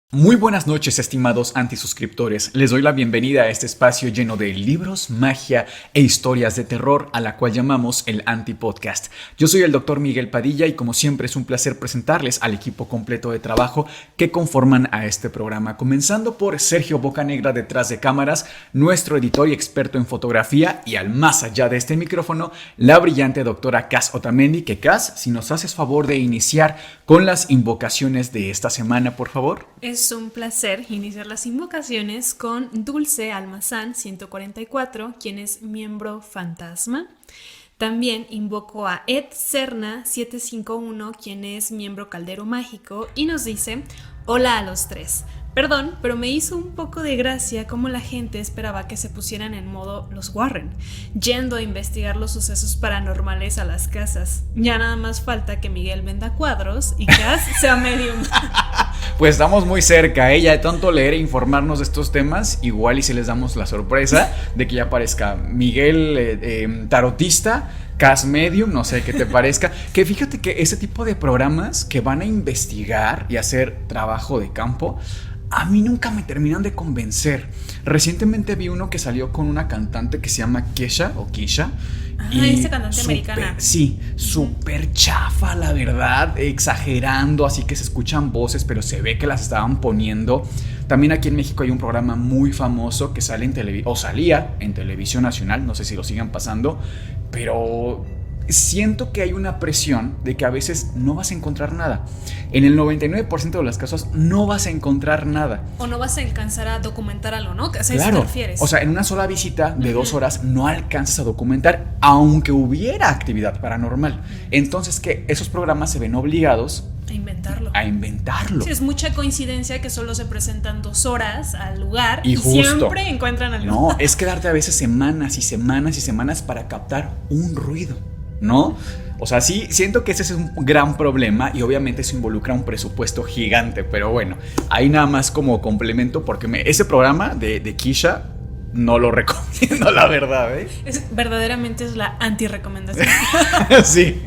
Muy buenas noches, estimados antisuscriptores. Les doy la bienvenida a este espacio lleno de libros, magia e historias de terror, a la cual llamamos el Antipodcast. Yo soy el Dr. Miguel Padilla y como siempre es un placer presentarles al equipo completo de trabajo que conforman a este programa, comenzando por Sergio Bocanegra detrás de cámaras, nuestro editor y experto en fotografía, y al más allá de este micrófono, la brillante doctora Cas Otamendi. Que Cas, si nos haces favor de iniciar con las invocaciones de esta semana, por favor. Es un placer iniciar las invocaciones con Dulce Almazán 144, quien es miembro fantasma. También invoco a Ed Serna 751, quien es miembro caldero mágico, y nos dice: hola a los tres. Perdón, pero me hizo un poco de gracia cómo la gente esperaba que se pusieran en modo los Warren, yendo a investigar los sucesos paranormales a las casas. Ya nada más falta que Miguel venda cuadros y Cas sea medium. Pues estamos muy cerca, ¿eh? Ya de tanto leer e informarnos de estos temas, igual y si les damos la sorpresa de que ya aparezca Miguel tarotista, Cas medium, no sé qué te parezca. Que fíjate que ese tipo de programas que van a investigar y hacer trabajo de campo, a mí nunca me terminan de convencer. Recientemente vi uno que salió con una cantante que se llama Kesha o Keisha. Esa cantante americana. Sí, súper chafa, la verdad, exagerando, así que se escuchan voces, pero se ve que las estaban poniendo. También aquí en México hay un programa muy famoso que sale en salía en Televisión Nacional, no sé si lo sigan pasando, pero siento que hay una presión de que a veces no vas a encontrar nada. En el 99% de los casos no vas a encontrar nada. O no vas a alcanzar a documentar algo, ¿no? ¿A eso te refieres? O sea, en una sola visita de 2 horas no alcanzas a documentar, aunque hubiera actividad paranormal. Entonces, que esos programas se ven obligados a inventarlo. Sí, es mucha coincidencia que solo se presentan 2 horas al lugar y justo, siempre encuentran algo. No, es quedarte a veces semanas y semanas y semanas para captar un ruido, ¿no? O sea, sí, siento que ese es un gran problema y obviamente eso involucra un presupuesto gigante, pero bueno, ahí nada más como complemento, porque ese programa de Keisha no lo recomiendo, la verdad, ¿eh? Verdaderamente es la anti-recomendación. Sí.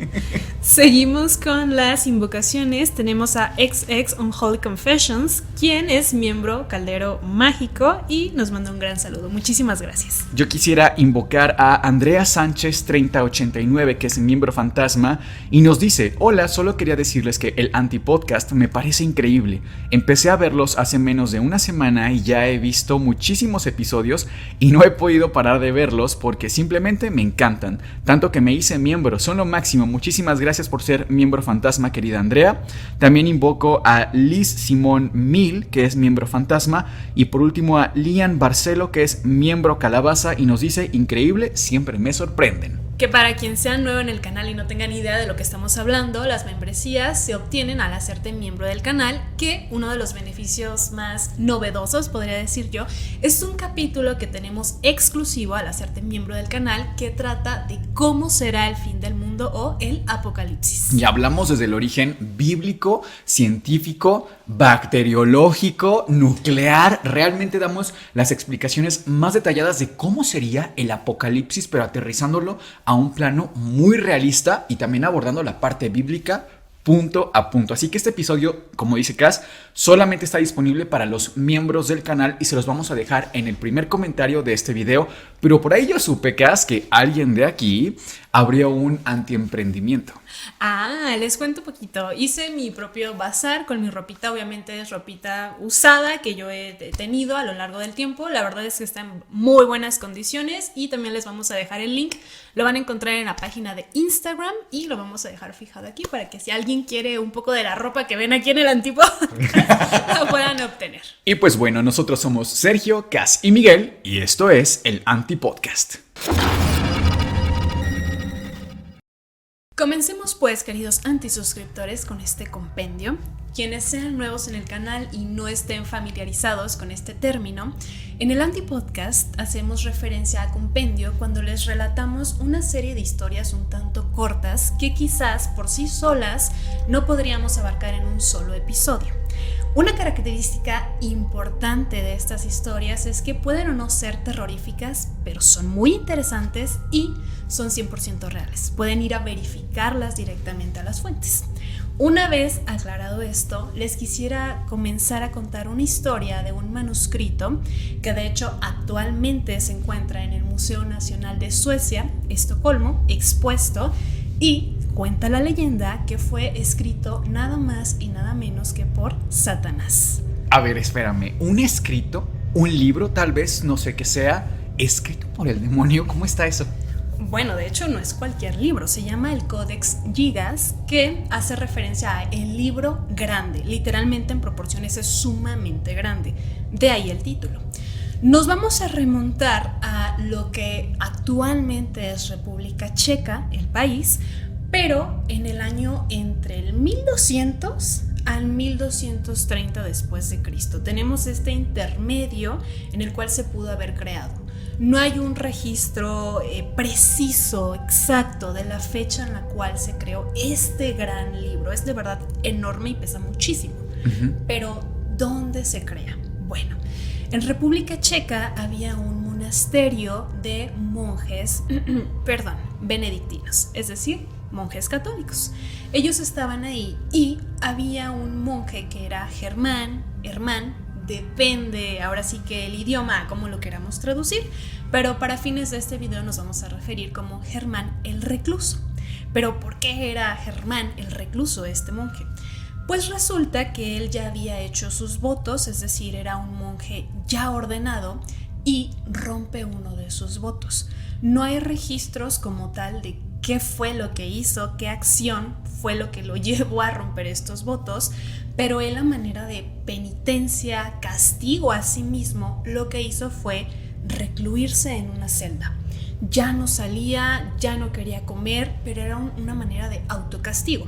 Seguimos con las invocaciones. Tenemos a XX Unholy Confessions, quien es miembro caldero mágico y nos manda un gran saludo. Muchísimas gracias. Yo quisiera invocar a Andrea Sánchez 3089, que es miembro fantasma, y nos dice: hola, solo quería decirles que el Antipodcast me parece increíble. Empecé a verlos hace menos de una semana y ya he visto muchísimos episodios y no he podido parar de verlos porque simplemente me encantan. Tanto que me hice miembro, son lo máximo. Muchísimas gracias por ser miembro fantasma, querida Andrea. También invoco a Liz Simón Mil, que es miembro fantasma, y por último a Lian Barcelo, que es miembro calabaza, y nos dice: increíble, siempre me sorprenden. Que para quien sea nuevo en el canal y no tenga ni idea de lo que estamos hablando, las membresías se obtienen al hacerte miembro del canal, que uno de los beneficios más novedosos, podría decir yo, es un capítulo que tenemos exclusivo al hacerte miembro del canal que trata de cómo será el fin del mundo o el apocalipsis. Y hablamos desde el origen bíblico, científico, bacteriológico, nuclear. Realmente damos las explicaciones más detalladas de cómo sería el apocalipsis, pero aterrizándolo a un plano muy realista y también abordando la parte bíblica punto a punto. Así que este episodio, como dice Cas, solamente está disponible para los miembros del canal y se los vamos a dejar en el primer comentario de este video. Pero por ahí yo supe, Cas, que alguien de aquí abrió un antiemprendimiento. Les cuento un poquito. Hice mi propio bazar con mi ropita. Obviamente es ropita usada que yo he tenido a lo largo del tiempo. La verdad es que está en muy buenas condiciones y también les vamos a dejar el link. Lo van a encontrar en la página de Instagram y lo vamos a dejar fijado aquí para que si alguien quiere un poco de la ropa que ven aquí en el Antipodcast lo puedan obtener. Y pues bueno, nosotros somos Sergio, Cas y Miguel y esto es el Antipodcast. Comencemos pues, queridos antisuscriptores, con este compendio. Quienes sean nuevos en el canal y no estén familiarizados con este término, en el Antipodcast hacemos referencia a compendio cuando les relatamos una serie de historias un tanto cortas que quizás por sí solas no podríamos abarcar en un solo episodio. Una característica importante de estas historias es que pueden o no ser terroríficas, pero son muy interesantes y son 100% reales. Pueden ir a verificarlas directamente a las fuentes. Una vez aclarado esto, les quisiera comenzar a contar una historia de un manuscrito que de hecho actualmente se encuentra en el Museo Nacional de Suecia, Estocolmo, expuesto, y cuenta la leyenda que fue escrito nada más y nada menos que por Satanás. A ver, espérame, ¿un escrito? ¿Un libro tal vez? No sé qué sea. ¿Escrito por el demonio? ¿Cómo está eso? Bueno, de hecho no es cualquier libro, se llama el Codex Gigas, que hace referencia a el libro grande, literalmente en proporciones es sumamente grande, de ahí el título. Nos vamos a remontar a lo que actualmente es República Checa, el país, pero en el año entre el 1200 al 1230 después de Cristo. Tenemos este intermedio en el cual se pudo haber creado. No hay un registro preciso, exacto, de la fecha en la cual se creó este gran libro. Es de verdad enorme y pesa muchísimo. Pero, ¿dónde se crea? Bueno, en República Checa había un monasterio de monjes, benedictinos, es decir, monjes católicos. Ellos estaban ahí y había un monje que era Hermann, depende ahora sí que el idioma, como lo queramos traducir, pero para fines de este video nos vamos a referir como Germán el Recluso. ¿Pero por qué era Germán el Recluso este monje? Pues resulta que él ya había hecho sus votos, es decir, era un monje ya ordenado y rompe uno de sus votos. No hay registros como tal de qué fue lo que hizo, qué acción fue lo que lo llevó a romper estos votos, pero él a manera de penitencia, castigo a sí mismo, lo que hizo fue recluirse en una celda. Ya no salía, ya no quería comer, pero era una manera de autocastigo.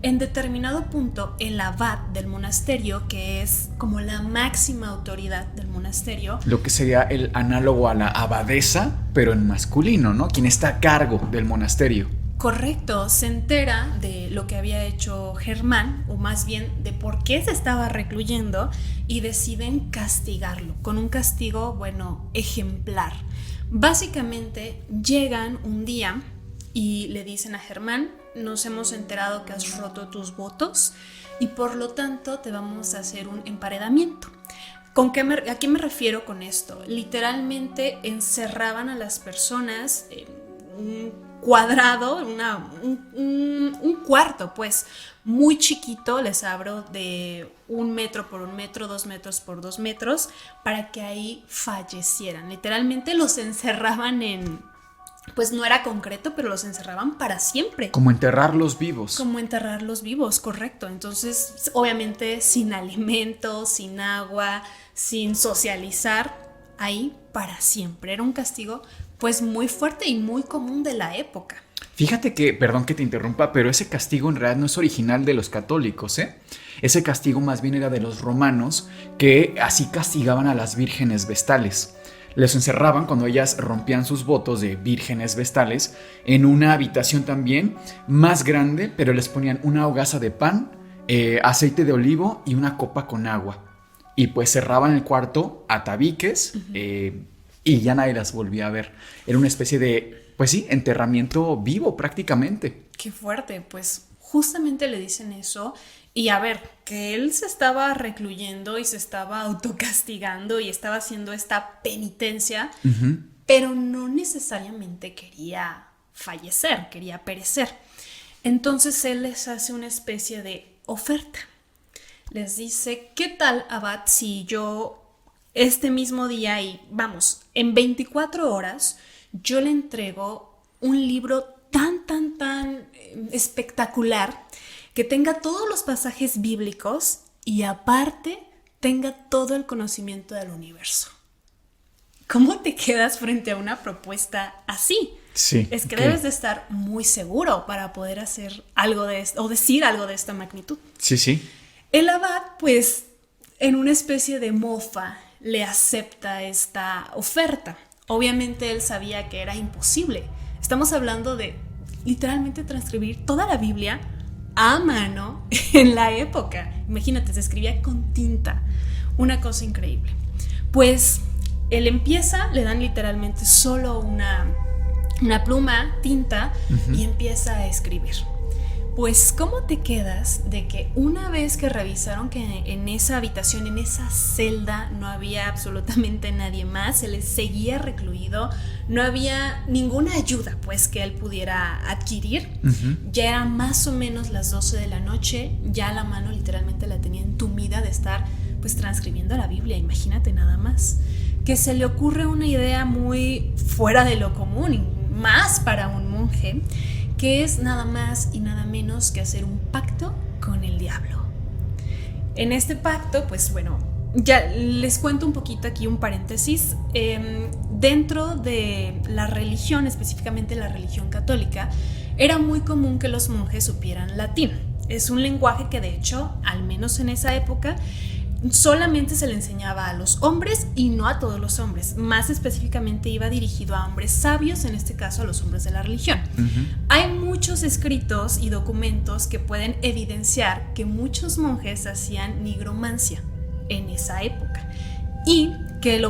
En determinado punto, el abad del monasterio, que es como la máxima autoridad del monasterio, lo que sería el análogo a la abadesa, pero en masculino, ¿no? Quien está a cargo del monasterio. Correcto, se entera de lo que había hecho Germán, o más bien de por qué se estaba recluyendo, y deciden castigarlo, con un castigo, ejemplar. Básicamente, llegan un día y le dicen a Germán: nos hemos enterado que has roto tus votos y por lo tanto te vamos a hacer un emparedamiento. ¿A qué me refiero con esto? Literalmente encerraban a las personas en un cuadrado, un cuarto pues muy chiquito, les abro de 1 metro por 1 metro, 2 metros por 2 metros, para que ahí fallecieran. Literalmente los encerraban pues no era concreto, pero los encerraban para siempre. Como enterrarlos vivos. Como enterrarlos vivos, correcto. Entonces, obviamente, sin alimento, sin agua, sin socializar, ahí para siempre. Era un castigo, pues, muy fuerte y muy común de la época. Fíjate que, perdón que te interrumpa, pero ese castigo en realidad no es original de los católicos, ¿eh? Ese castigo más bien era de los romanos, que así castigaban a las vírgenes vestales. Les encerraban cuando ellas rompían sus votos de vírgenes vestales en una habitación también más grande, pero les ponían una hogaza de pan, aceite de olivo y una copa con agua. Y pues cerraban el cuarto a tabiques y ya nadie las volvía a ver. Era una especie de, pues sí, enterramiento vivo prácticamente. Qué fuerte, pues justamente le dicen eso. Y a ver, que él se estaba recluyendo y se estaba autocastigando y estaba haciendo esta penitencia, pero no necesariamente quería fallecer, quería perecer. Entonces él les hace una especie de oferta. Les dice: ¿qué tal, abad, si yo este mismo día en 24 horas yo le entrego un libro tan espectacular que tenga todos los pasajes bíblicos y aparte tenga todo el conocimiento del universo? ¿Cómo te quedas frente a una propuesta así? Sí. Es que debes de estar muy seguro para poder hacer algo de esto o decir algo de esta magnitud. Sí. El abad, pues, en una especie de mofa, le acepta esta oferta. Obviamente él sabía que era imposible. Estamos hablando de literalmente transcribir toda la Biblia a mano en la época. Imagínate, se escribía con tinta, una cosa increíble. Pues él empieza, le dan literalmente solo una pluma, tinta, y empieza a escribir. Pues, ¿cómo te quedas de que una vez que revisaron que en esa habitación, en esa celda, no había absolutamente nadie más, él seguía recluido, no había ninguna ayuda pues que él pudiera adquirir? Ya eran más o menos las 12 de la noche, ya la mano literalmente la tenía entumida de estar pues transcribiendo la Biblia, imagínate nada más. Que se le ocurre una idea muy fuera de lo común, y más para un monje, que es nada más y nada menos que hacer un pacto con el diablo. En este pacto, pues bueno, ya les cuento un poquito aquí un paréntesis. Dentro de la religión, específicamente la religión católica, era muy común que los monjes supieran latín. Es un lenguaje que de hecho, al menos en esa época, solamente se le enseñaba a los hombres y no a todos los hombres. Más específicamente iba dirigido a hombres sabios, en este caso a los hombres de la religión. Hay muchos escritos y documentos que pueden evidenciar que muchos monjes hacían nigromancia en esa época y que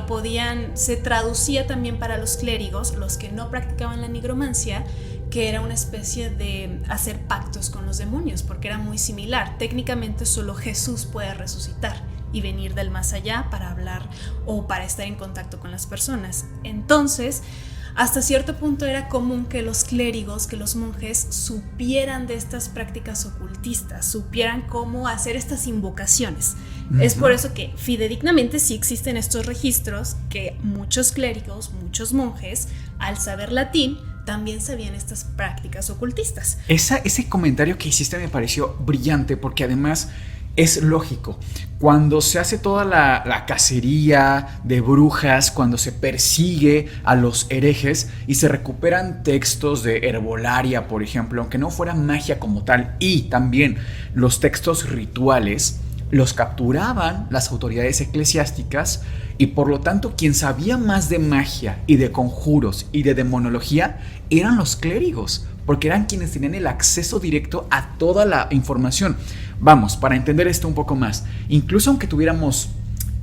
se traducía también para los clérigos, los que no practicaban la nigromancia, que era una especie de hacer pactos con los demonios, porque era muy similar. Técnicamente solo Jesús puede resucitar y venir del más allá para hablar o para estar en contacto con las personas. Entonces, hasta cierto punto era común que los clérigos, que los monjes supieran de estas prácticas ocultistas, supieran cómo hacer estas invocaciones. Es por eso que fidedignamente sí existen estos registros que muchos clérigos, muchos monjes, al saber latín, también sabían estas prácticas ocultistas. Ese comentario que hiciste me pareció brillante, porque además es lógico. Cuando se hace toda la cacería de brujas, cuando se persigue a los herejes y se recuperan textos de herbolaria, por ejemplo, aunque no fuera magia como tal, y también los textos rituales, los capturaban las autoridades eclesiásticas, y por lo tanto quien sabía más de magia y de conjuros y de demonología eran los clérigos, porque eran quienes tenían el acceso directo a toda la información. Vamos, para entender esto un poco más, incluso aunque tuviéramos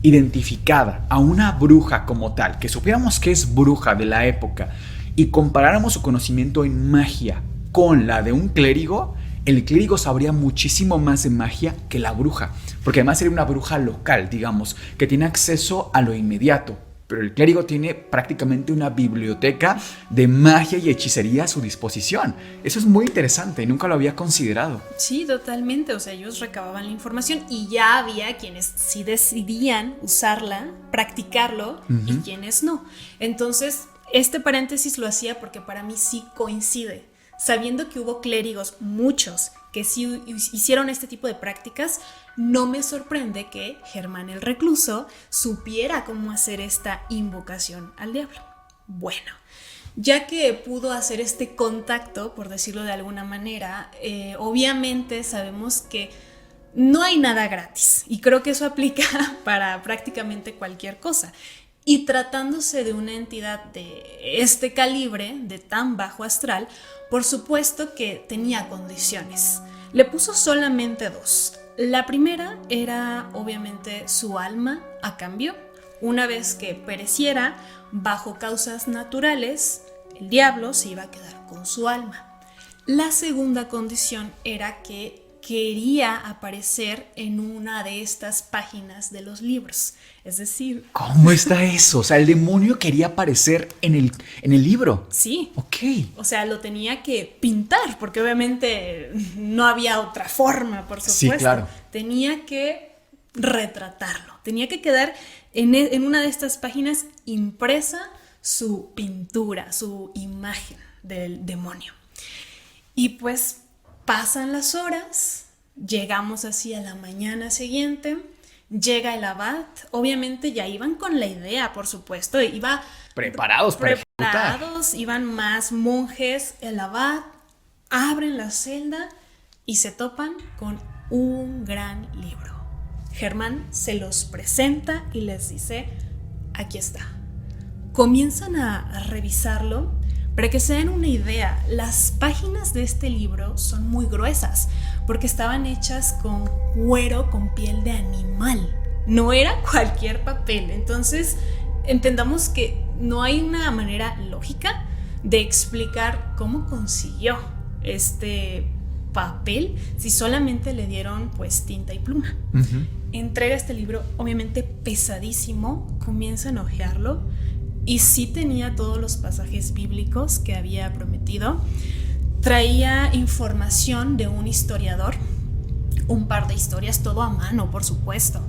identificada a una bruja como tal, que supiéramos que es bruja de la época y comparáramos su conocimiento en magia con la de un clérigo, el clérigo sabría muchísimo más de magia que la bruja, porque además sería una bruja local, digamos, que tiene acceso a lo inmediato. Pero el clérigo tiene prácticamente una biblioteca de magia y hechicería a su disposición. Eso es muy interesante, nunca lo había considerado. Sí, totalmente. O sea, ellos recababan la información y ya había quienes sí decidían usarla, practicarlo, y quienes no. Entonces, este paréntesis lo hacía porque para mí sí coincide. Sabiendo que hubo clérigos, muchos, que sí hicieron este tipo de prácticas, no me sorprende que Germán el Recluso supiera cómo hacer esta invocación al diablo. Bueno, ya que pudo hacer este contacto, por decirlo de alguna manera, obviamente sabemos que no hay nada gratis, y creo que eso aplica para prácticamente cualquier cosa. Y tratándose de una entidad de este calibre, de tan bajo astral, por supuesto que tenía condiciones. Le puso solamente 2. La primera era obviamente su alma a cambio. Una vez que pereciera bajo causas naturales, el diablo se iba a quedar con su alma. La segunda condición era que quería aparecer en una de estas páginas de los libros. Es decir... ¿Cómo está eso? O sea, el demonio quería aparecer en el libro. Sí. Ok. O sea, lo tenía que pintar, porque obviamente no había otra forma, por supuesto. Sí, claro. Tenía que retratarlo. Tenía que quedar en una de estas páginas impresa su pintura, su imagen del demonio. Y pues... pasan las horas, llegamos así a la mañana siguiente, llega el abad, obviamente ya iban con la idea, por supuesto, preparados, iban más monjes, el abad, abren la celda y se topan con un gran libro. Germán se los presenta y les dice, aquí está. Comienzan a revisarlo. Para que se den una idea, las páginas de este libro son muy gruesas porque estaban hechas con cuero, con piel de animal. No era cualquier papel. Entonces, entendamos que no hay una manera lógica de explicar cómo consiguió este papel si solamente le dieron pues tinta y pluma. Entrega este libro obviamente pesadísimo, comienzan a hojearlo y sí tenía todos los pasajes bíblicos que había prometido. Traía información de un historiador, un par de historias, todo a mano, por supuesto.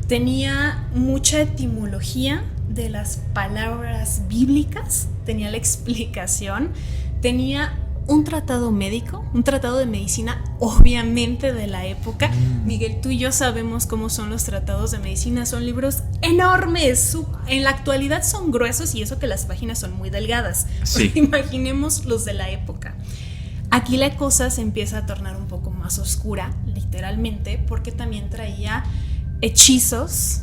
Tenía mucha etimología de las palabras bíblicas, tenía la explicación, tenía un tratado médico, un tratado de medicina, obviamente de la época. Miguel, tú y yo sabemos cómo son los tratados de medicina, son libros enormes, en la actualidad son gruesos y eso que las páginas son muy delgadas. Sí. Imaginemos los de la época. Aquí la cosa se empieza a tornar un poco más oscura, literalmente, porque también traía hechizos,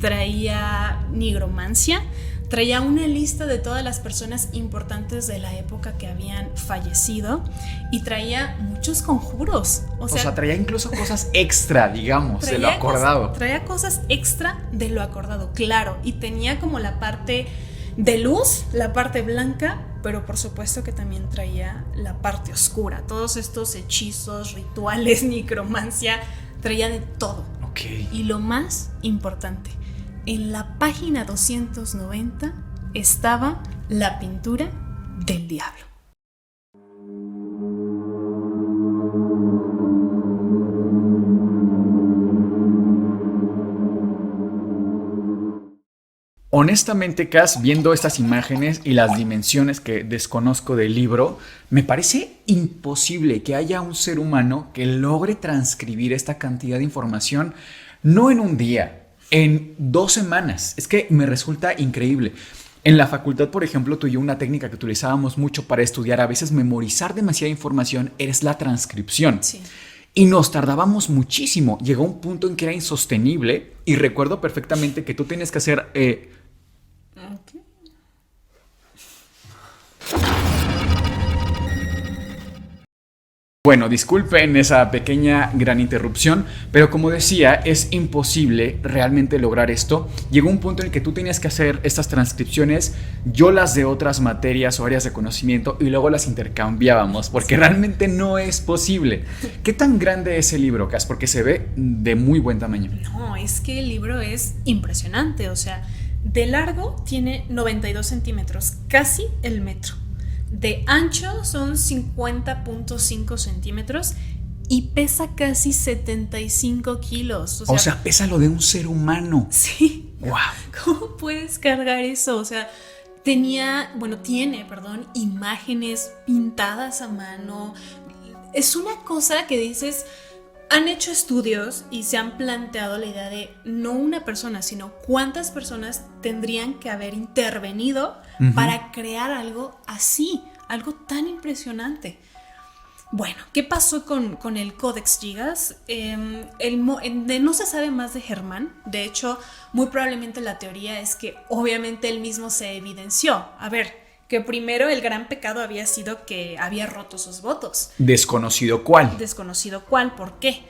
traía nigromancia, traía una lista de todas las personas importantes de la época que habían fallecido y traía muchos conjuros. O sea, traía incluso cosas extra, digamos, de lo acordado. Traía cosas extra de lo acordado, claro, y tenía como la parte de luz, la parte blanca, pero por supuesto que también traía la parte oscura. Todos estos hechizos, rituales, necromancia, traía de todo. Okay. Y lo más importante, en la página 290 estaba la pintura del diablo. Honestamente, Cass, viendo estas imágenes y las dimensiones que desconozco del libro, me parece imposible que haya un ser humano que logre transcribir esta cantidad de información, no en un día, en 2 semanas. Es que me resulta increíble. En la facultad, por ejemplo, tú y yo, una técnica que utilizábamos mucho para estudiar, a veces memorizar demasiada información, es la transcripción. Sí. Y nos tardábamos muchísimo. Llegó un punto en que era insostenible. Y recuerdo perfectamente que tú tienes que hacer... Okay. Bueno, disculpen esa pequeña gran interrupción, pero como decía, es imposible realmente lograr esto. Llegó un punto en el que tú tenías que hacer estas transcripciones, yo las de otras materias o áreas de conocimiento, y luego las intercambiábamos, porque realmente no es posible. ¿Qué tan grande es el libro, Cass? Porque se ve de muy buen tamaño. No, es que el libro es impresionante, o sea, de largo tiene 92 centímetros, casi el metro. De ancho son 50.5 centímetros y pesa casi 75 kilos. O sea, pesa lo de un ser humano. Sí. ¡Wow! ¿Cómo puedes cargar eso? O sea, tiene, imágenes pintadas a mano. Es una cosa que dices... Han hecho estudios y se han planteado la idea de no una persona, sino cuántas personas tendrían que haber intervenido para crear algo así, algo tan impresionante. Bueno, ¿qué pasó con el Codex Gigas? No se sabe más de Germán. De hecho, muy probablemente la teoría es que obviamente él mismo se evidenció. A ver, que primero el gran pecado había sido que había roto sus votos. Desconocido cuál. Desconocido cuál, ¿por qué?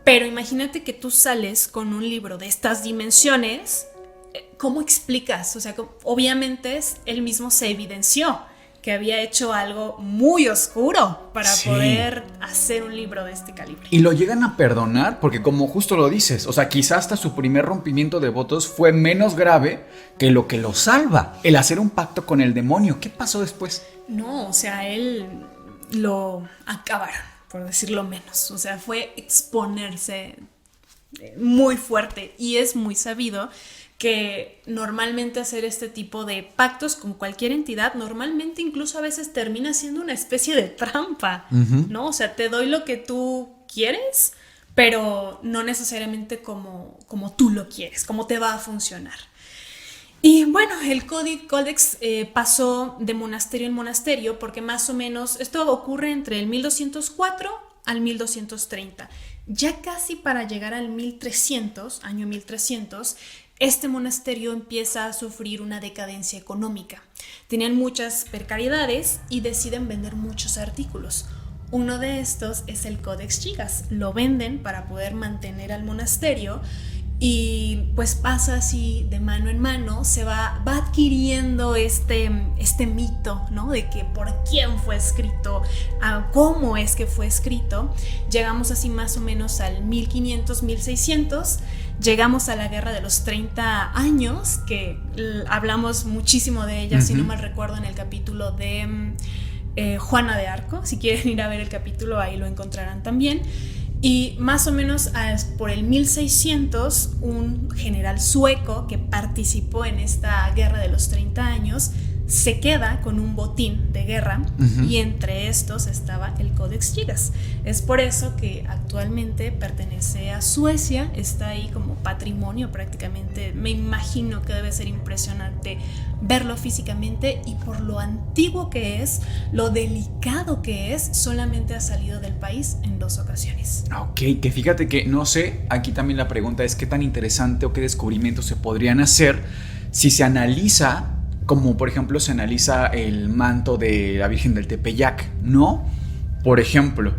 Pero imagínate que tú sales con un libro de estas dimensiones, ¿cómo explicas? O sea, obviamente él mismo se evidenció que había hecho algo muy oscuro para poder hacer un libro de este calibre. Y lo llegan a perdonar porque, como justo lo dices, o sea, quizás hasta su primer rompimiento de votos fue menos grave que lo salva, el hacer un pacto con el demonio. ¿Qué pasó después? No, o sea, él lo acabaron, por decirlo menos. O sea, fue exponerse muy fuerte y es muy sabido que normalmente hacer este tipo de pactos con cualquier entidad, normalmente incluso a veces termina siendo una especie de trampa, ¿no? O sea, te doy lo que tú quieres, pero no necesariamente como tú lo quieres, como te va a funcionar. Y bueno, el Codex pasó de monasterio en monasterio porque más o menos esto ocurre entre el 1204 al 1230. Ya casi para llegar al 1300, año 1300, este monasterio empieza a sufrir una decadencia económica. Tenían muchas precariedades y deciden vender muchos artículos. Uno de estos es el Codex Gigas. Lo venden para poder mantener al monasterio y pues pasa así de mano en mano, se va adquiriendo este mito, ¿no? De que por quién fue escrito, cómo es que fue escrito. Llegamos así más o menos al 1500, 1600. Llegamos a la Guerra de los 30 años, que hablamos muchísimo de ella, si no mal recuerdo, en el capítulo de Juana de Arco. Si quieren ir a ver el capítulo, ahí lo encontrarán también. Y más o menos por el 1600, un general sueco que participó en esta Guerra de los 30 años se queda con un botín de guerra, y entre estos estaba el Codex Gigas. Es por eso que actualmente pertenece a Suecia, está ahí como patrimonio prácticamente. Me imagino que debe ser impresionante verlo físicamente, y por lo antiguo que es, lo delicado que es, solamente ha salido del país en 2 ocasiones. Ok, que fíjate que no sé, aquí también la pregunta es qué tan interesante o qué descubrimientos se podrían hacer si se analiza, como por ejemplo se analiza el manto de la Virgen del Tepeyac, ¿no? Por ejemplo,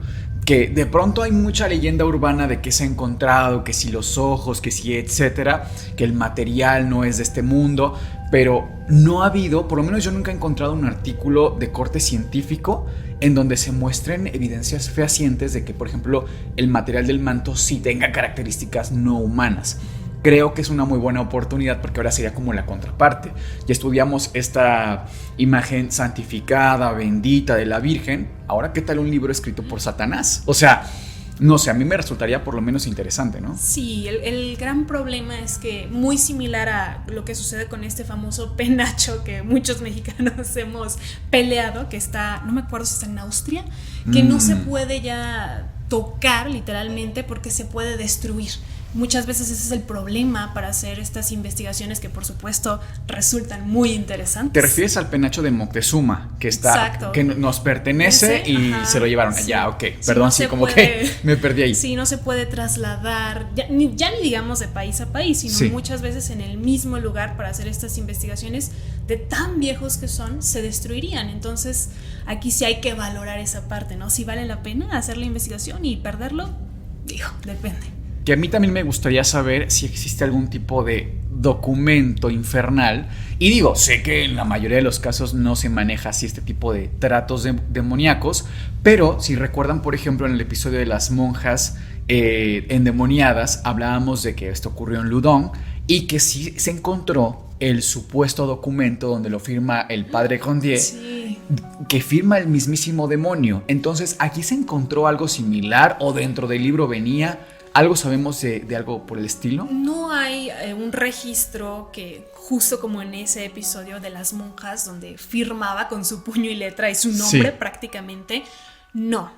que de pronto hay mucha leyenda urbana de que se ha encontrado, que si los ojos, que si etcétera, que el material no es de este mundo, pero no ha habido, por lo menos yo nunca he encontrado un artículo de corte científico en donde se muestren evidencias fehacientes de que, por ejemplo, el material del manto sí tenga características no humanas. Creo que es una muy buena oportunidad porque ahora sería como la contraparte. Ya estudiamos esta imagen santificada, bendita de la Virgen. Ahora, ¿qué tal un libro escrito por Satanás? O sea, no sé, a mí me resultaría por lo menos interesante, ¿no? Sí, el gran problema es que, muy similar a lo que sucede con este famoso penacho que muchos mexicanos hemos peleado, que está, no me acuerdo si está en Austria, que no se puede ya tocar literalmente porque se puede destruir. Muchas veces ese es el problema para hacer estas investigaciones, que por supuesto resultan muy interesantes. Te refieres al penacho de Moctezuma, que está, exacto, que nos pertenece y se lo llevaron allá, ok. Perdón, sí, como que me perdí ahí. Sí, no se puede trasladar, ya ni digamos de país a país, sino muchas veces en el mismo lugar para hacer estas investigaciones, de tan viejos que son, se destruirían. Entonces aquí sí hay que valorar esa parte, ¿no? Si vale la pena hacer la investigación y perderlo, digo, depende. Que a mí también me gustaría saber si existe algún tipo de documento infernal. Y digo, sé que en la mayoría de los casos no se maneja así este tipo de tratos demoníacos, pero si recuerdan, por ejemplo, en el episodio de las monjas endemoniadas, hablábamos de que esto ocurrió en Loudun y que sí se encontró el supuesto documento donde lo firma el padre Grandier, que firma el mismísimo demonio. Entonces, ¿aquí se encontró algo similar o dentro del libro venía? ¿Algo sabemos de algo por el estilo? No hay un registro que, justo como en ese episodio de las monjas, donde firmaba con su puño y letra y su nombre prácticamente. No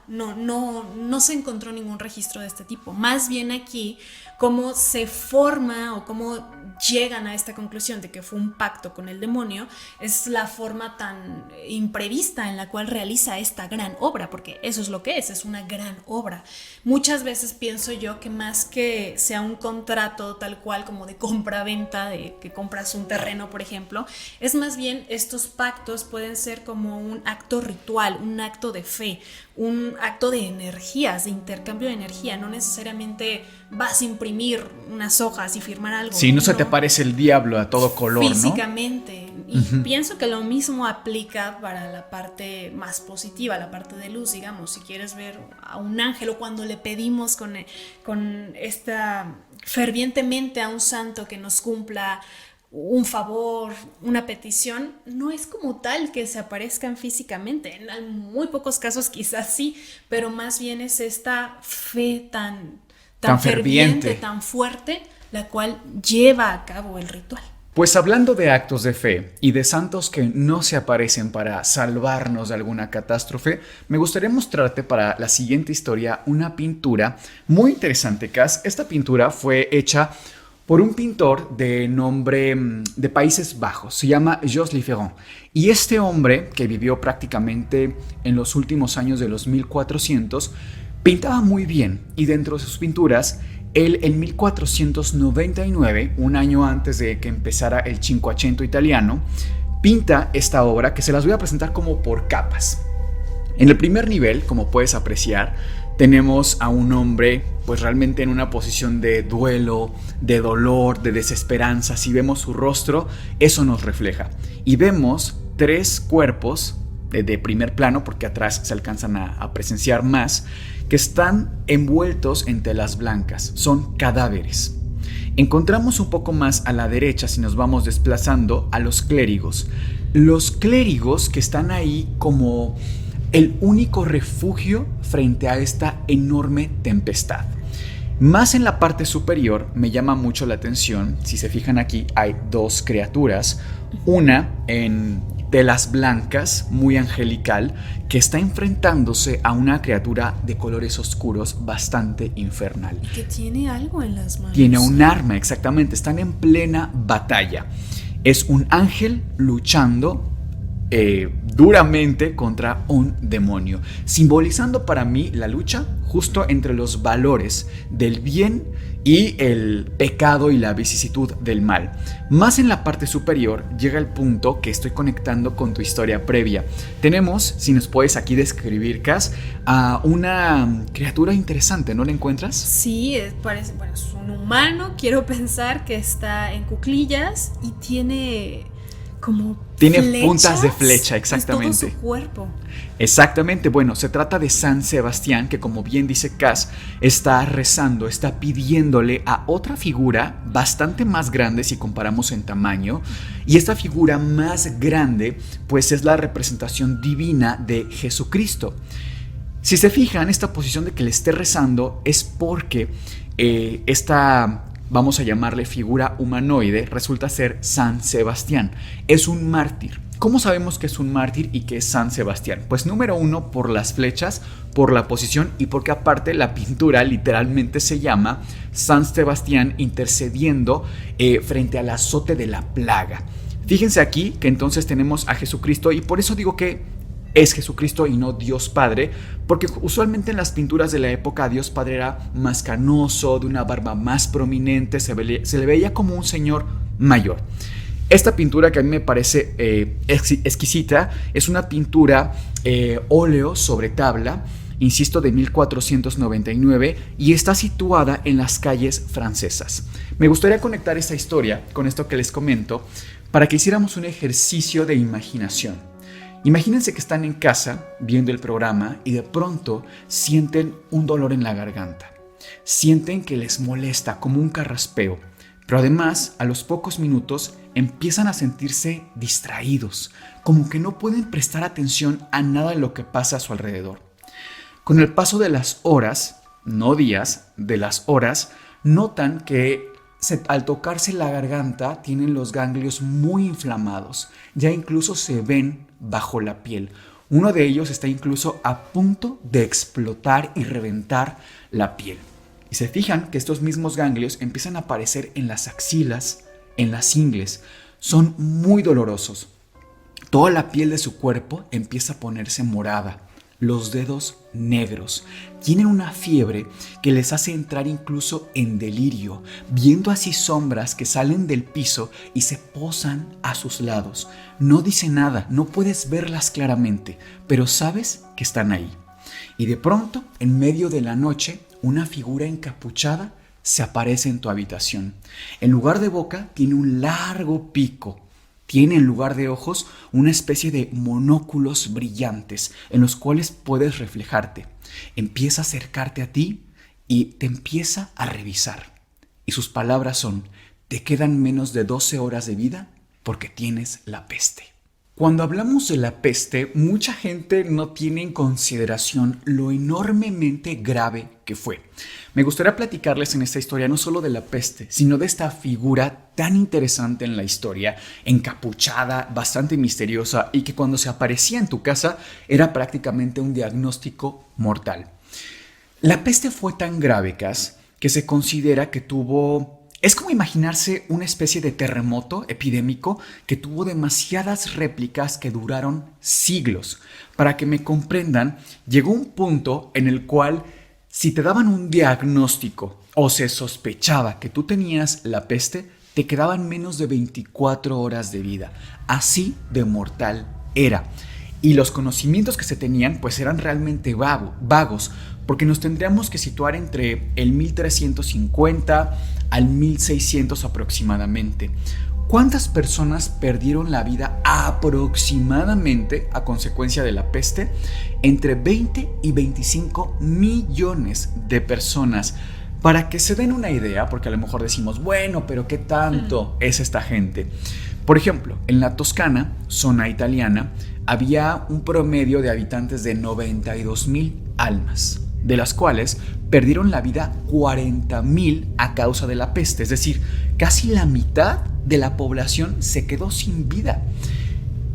se encontró ningún registro de este tipo. Más bien aquí, cómo se forma o cómo llegan a esta conclusión de que fue un pacto con el demonio, es la forma tan imprevista en la cual realiza esta gran obra, porque eso es lo que es una gran obra. Muchas veces pienso yo que más que sea un contrato tal cual como de compra-venta, de que compras un terreno, por ejemplo, es más bien estos pactos pueden ser como un acto ritual, un acto de fe, un acto de energías, de intercambio de energía. No necesariamente vas a imprimir unas hojas y firmar algo. Sí, no se te aparece el diablo a todo color, físicamente, ¿no? Y pienso que lo mismo aplica para la parte más positiva, la parte de luz, digamos. Si quieres ver a un ángel, o cuando le pedimos con esta fervientemente a un santo que nos cumpla un favor, una petición, no es como tal que se aparezcan físicamente. En muy pocos casos quizás sí, pero más bien es esta fe tan ferviente, tan fuerte, la cual lleva a cabo el ritual. Pues hablando de actos de fe y de santos que no se aparecen para salvarnos de alguna catástrofe, me gustaría mostrarte para la siguiente historia una pintura muy interesante, Cas. Esta pintura fue hecha por un pintor de nombre de Países Bajos, se llama Jos Lieferinck. Y este hombre, que vivió prácticamente en los últimos años de los 1400, pintaba muy bien, y dentro de sus pinturas Él en 1499, un año antes de que empezara el Cinquecento italiano, pinta esta obra que se las voy a presentar como por capas. En el primer nivel, como puedes apreciar, tenemos a un hombre pues realmente en una posición de duelo, de dolor, de desesperanza. Si vemos su rostro, eso nos refleja. Y vemos 3 cuerpos de primer plano, porque atrás se alcanzan a presenciar más, que están envueltos en telas blancas. Son cadáveres. Encontramos un poco más a la derecha, si nos vamos desplazando, a los clérigos. Los clérigos que están ahí como el único refugio frente a esta enorme tempestad. Más en la parte superior me llama mucho la atención, si se fijan aquí hay 2 criaturas, una en telas blancas, muy angelical, que está enfrentándose a una criatura de colores oscuros bastante infernal. Y que tiene algo en las manos. Tiene un arma, exactamente, están en plena batalla. Es un ángel luchando duramente contra un demonio, simbolizando para mí la lucha justo entre los valores del bien y el pecado y la vicisitud del mal. Más en la parte superior llega el punto que estoy conectando con tu historia previa. Tenemos, si nos puedes aquí describir, Cas, a una criatura interesante, ¿no la encuentras? Sí, parece, bueno, es un humano, quiero pensar que está en cuclillas y tiene flechas, puntas de flecha, exactamente. En todo su cuerpo. Exactamente, bueno, se trata de San Sebastián, que como bien dice Cas, está rezando, está pidiéndole a otra figura bastante más grande si comparamos en tamaño, y esta figura más grande pues es la representación divina de Jesucristo. Si se fijan, esta posición de que le esté rezando es porque esta, vamos a llamarle figura humanoide, resulta ser San Sebastián. Es un mártir. ¿Cómo sabemos que es un mártir y que es San Sebastián? Pues número 1, por las flechas, por la posición y porque aparte la pintura literalmente se llama San Sebastián intercediendo frente al azote de la plaga. Fíjense aquí que entonces tenemos a Jesucristo, y por eso digo que es Jesucristo y no Dios Padre, porque usualmente en las pinturas de la época Dios Padre era más canoso, de una barba más prominente, se le veía como un señor mayor. Esta pintura, que a mí me parece exquisita, es una pintura óleo sobre tabla, insisto, de 1499, y está situada en las calles francesas. Me gustaría conectar esta historia con esto que les comento para que hiciéramos un ejercicio de imaginación. Imagínense que están en casa viendo el programa y de pronto sienten un dolor en la garganta. Sienten que les molesta como un carraspeo, pero además a los pocos minutos empiezan a sentirse distraídos, como que no pueden prestar atención a nada de lo que pasa a su alrededor. Con el paso de las horas, no días, de las horas, notan que al tocarse la garganta tienen los ganglios muy inflamados, ya incluso se ven bajo la piel. Uno de ellos está incluso a punto de explotar y reventar la piel. Y se fijan que estos mismos ganglios empiezan a aparecer en las axilas, en las ingles. Son muy dolorosos. Toda la piel de su cuerpo empieza a ponerse morada. Los dedos negros. Tienen una fiebre que les hace entrar incluso en delirio, viendo así sombras que salen del piso y se posan a sus lados. No dice nada, no puedes verlas claramente, pero sabes que están ahí. Y de pronto, en medio de la noche, una figura encapuchada se aparece en tu habitación. En lugar de boca, tiene un largo pico. Tiene en lugar de ojos una especie de monóculos brillantes en los cuales puedes reflejarte. Empieza a acercarte a ti y te empieza a revisar. Y sus palabras son: te quedan menos de 12 horas de vida porque tienes la peste. Cuando hablamos de la peste, mucha gente no tiene en consideración lo enormemente grave que fue. Me gustaría platicarles en esta historia no solo de la peste, sino de esta figura tan interesante en la historia, encapuchada, bastante misteriosa, y que cuando se aparecía en tu casa era prácticamente un diagnóstico mortal. La peste fue tan grave, Cas, que se considera que es como imaginarse una especie de terremoto epidémico que tuvo demasiadas réplicas que duraron siglos. Para que me comprendan, llegó un punto en el cual si te daban un diagnóstico o se sospechaba que tú tenías la peste, te quedaban menos de 24 horas de vida. Así de mortal era. Y los conocimientos que se tenían pues eran realmente vagos, porque nos tendríamos que situar entre el 1350 al 1600 aproximadamente. ¿Cuántas personas perdieron la vida aproximadamente a consecuencia de la peste? Entre 20 y 25 millones de personas. Para que se den una idea, porque a lo mejor decimos, bueno, pero ¿qué tanto es esta gente? Por ejemplo, en la Toscana, zona italiana, había un promedio de habitantes de 92,000 almas, de las cuales perdieron la vida 40,000 a causa de la peste. Es decir, casi la mitad de la población se quedó sin vida.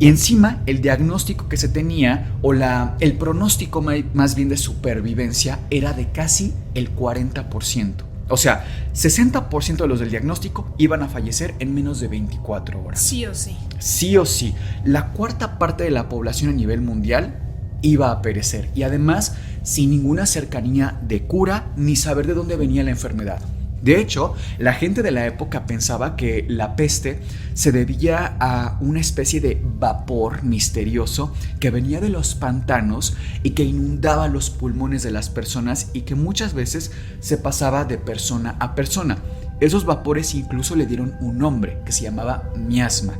Y encima el diagnóstico que se tenía o el pronóstico más bien de supervivencia era de casi el 40%. O sea, 60% de los del diagnóstico iban a fallecer en menos de 24 horas. Sí o sí. Sí o sí. La cuarta parte de la población a nivel mundial iba a perecer. Y además sin ninguna cercanía de cura ni saber de dónde venía la enfermedad. De hecho, la gente de la época pensaba que la peste se debía a una especie de vapor misterioso que venía de los pantanos y que inundaba los pulmones de las personas y que muchas veces se pasaba de persona a persona. Esos vapores incluso le dieron un nombre que se llamaba miasma.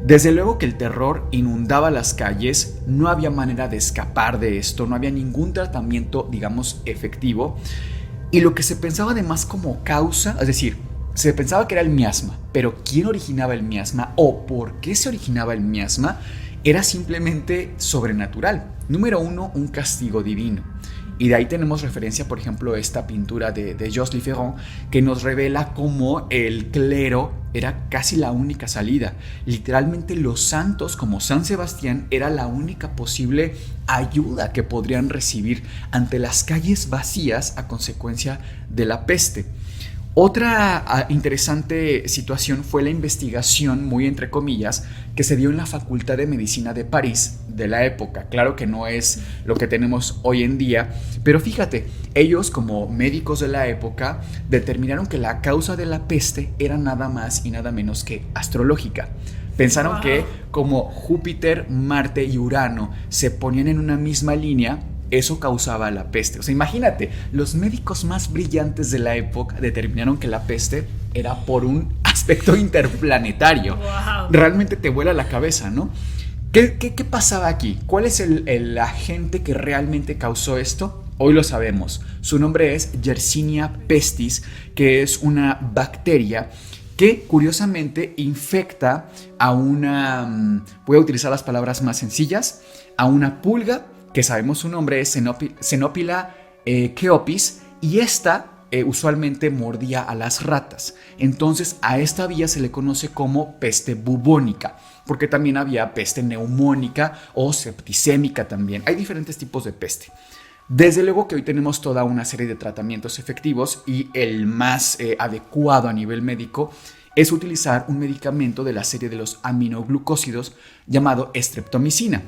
Desde luego que el terror inundaba las calles, no había manera de escapar de esto, no había ningún tratamiento, digamos, efectivo. Y lo que se pensaba además como causa, es decir, se pensaba que era el miasma, pero ¿quién originaba el miasma o por qué se originaba el miasma? Era simplemente sobrenatural. Número uno, un castigo divino. Y de ahí tenemos referencia, por ejemplo, a esta pintura de Joseph Lifféron, que nos revela cómo el clero era casi la única salida. Literalmente los santos, como San Sebastián, era la única posible ayuda que podrían recibir ante las calles vacías a consecuencia de la peste. Otra interesante situación fue la investigación, muy entre comillas, que se dio en la Facultad de Medicina de París de la época. Claro que no es lo que tenemos hoy en día, pero fíjate, ellos como médicos de la época determinaron que la causa de la peste era nada más y nada menos que astrológica. Pensaron que como Júpiter, Marte y Urano se ponían en una misma línea, eso causaba la peste. O sea, imagínate, los médicos más brillantes de la época determinaron que la peste era por un aspecto interplanetario. Wow. Realmente te vuela la cabeza, ¿no? ¿Qué pasaba aquí? ¿Cuál es el agente que realmente causó esto? Hoy lo sabemos. Su nombre es Yersinia pestis, que es una bacteria que curiosamente infecta a voy a utilizar las palabras más sencillas, a una pulga, que sabemos su nombre es Xenopila Cheopis, y esta usualmente mordía a las ratas. Entonces a esta vía se le conoce como peste bubónica, porque también había peste neumónica o septicémica también. Hay diferentes tipos de peste. Desde luego que hoy tenemos toda una serie de tratamientos efectivos y el más adecuado a nivel médico es utilizar un medicamento de la serie de los aminoglucósidos llamado streptomicina.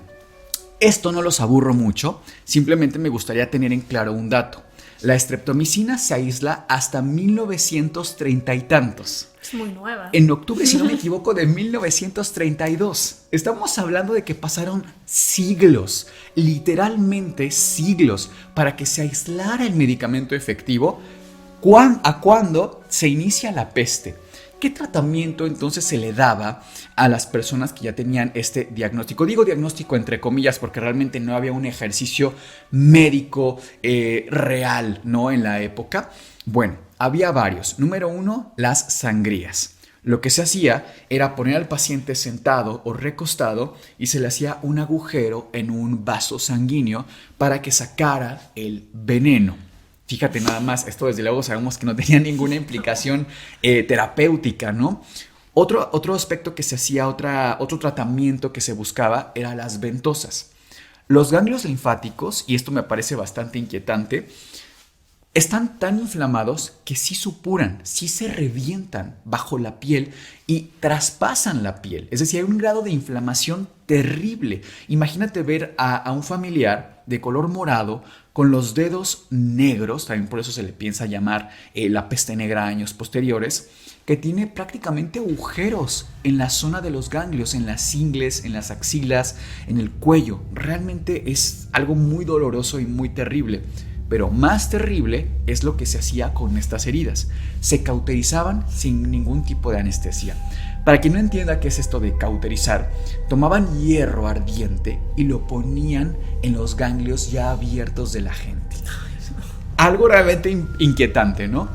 Esto no los aburro mucho, simplemente me gustaría tener en claro un dato. La streptomicina se aísla hasta 1930 y tantos. Es muy nueva. En octubre, si no me equivoco, de 1932. Estamos hablando de que pasaron siglos, literalmente siglos, para que se aislara el medicamento efectivo. ¿A cuándo se inicia la peste? ¿Qué tratamiento entonces se le daba a las personas que ya tenían este diagnóstico? Digo diagnóstico entre comillas porque realmente no había un ejercicio médico real, ¿no? En la época. Bueno, había varios. Número uno, las sangrías. Lo que se hacía era poner al paciente sentado o recostado y se le hacía un agujero en un vaso sanguíneo para que sacara el veneno. Fíjate nada más, esto desde luego sabemos que no tenía ninguna implicación terapéutica, ¿no? Otro aspecto que se hacía, otro tratamiento que se buscaba era las ventosas. Los ganglios linfáticos, y esto me parece bastante inquietante, están tan inflamados que sí supuran, sí se revientan bajo la piel y traspasan la piel. Es decir, hay un grado de inflamación terrible. Imagínate ver a un familiar de color morado con los dedos negros, también por eso se le piensa llamar la peste negra a años posteriores, que tiene prácticamente agujeros en la zona de los ganglios, en las ingles, en las axilas, en el cuello. Realmente es algo muy doloroso y muy terrible. Pero más terrible es lo que se hacía con estas heridas. Se cauterizaban sin ningún tipo de anestesia. Para quien no entienda qué es esto de cauterizar, tomaban hierro ardiente y lo ponían en los ganglios ya abiertos de la gente. Algo realmente inquietante, ¿no?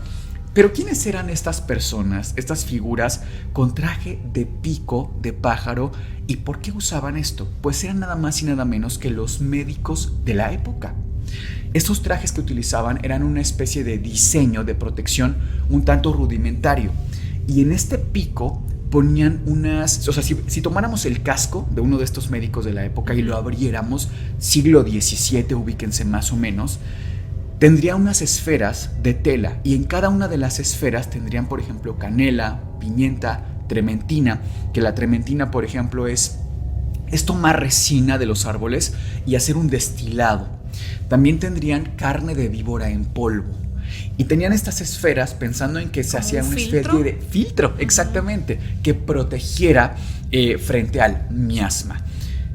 Pero ¿quiénes eran estas personas, estas figuras con traje de pico de pájaro? ¿Y por qué usaban esto? Pues eran nada más y nada menos que los médicos de la época. Estos trajes que utilizaban eran una especie de diseño de protección un tanto rudimentario. Y en este pico ponían unas... O sea, si tomáramos el casco de uno de estos médicos de la época y lo abriéramos, siglo XVII, ubíquense más o menos, tendría unas esferas de tela. Y en cada una de las esferas tendrían, por ejemplo, canela, pimienta, trementina. Que la trementina, por ejemplo, es tomar resina de los árboles y hacer un destilado. También tendrían carne de víbora en polvo. Y tenían estas esferas pensando en que se hacía una especie de filtro, exactamente, que protegiera frente al miasma.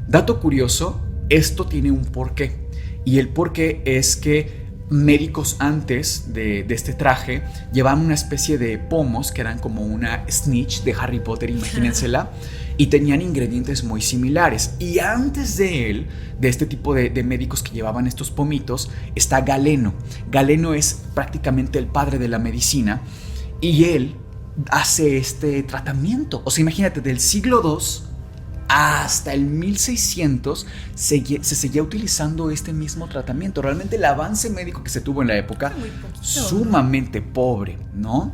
Dato curioso, esto tiene un porqué. Y el porqué es que médicos antes de este traje llevaban una especie de pomos que eran como una snitch de Harry Potter, imagínensela. Y tenían ingredientes muy similares. Y antes de este tipo de médicos que llevaban estos pomitos, está Galeno. Galeno es prácticamente el padre de la medicina. Y él hace este tratamiento. O sea, imagínate, del siglo II hasta el 1600 se seguía utilizando este mismo tratamiento. Realmente el avance médico que se tuvo en la época, sumamente pobre, ¿no?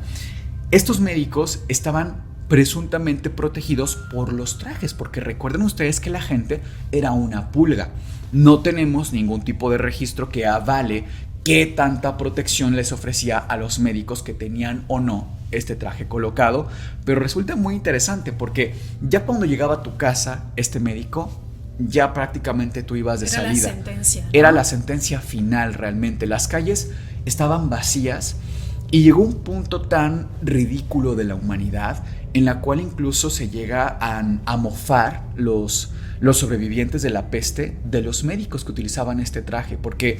Estos médicos estaban presuntamente protegidos por los trajes, porque recuerden ustedes que la gente era una pulga. No tenemos ningún tipo de registro que avale qué tanta protección les ofrecía a los médicos que tenían o no este traje colocado, pero resulta muy interesante porque ya cuando llegaba a tu casa este médico, ya prácticamente tú ibas de salida. Era la sentencia, ¿no? Era la sentencia final realmente. Las calles estaban vacías y llegó un punto tan ridículo de la humanidad en la cual incluso se llega a mofar los sobrevivientes de la peste de los médicos que utilizaban este traje, porque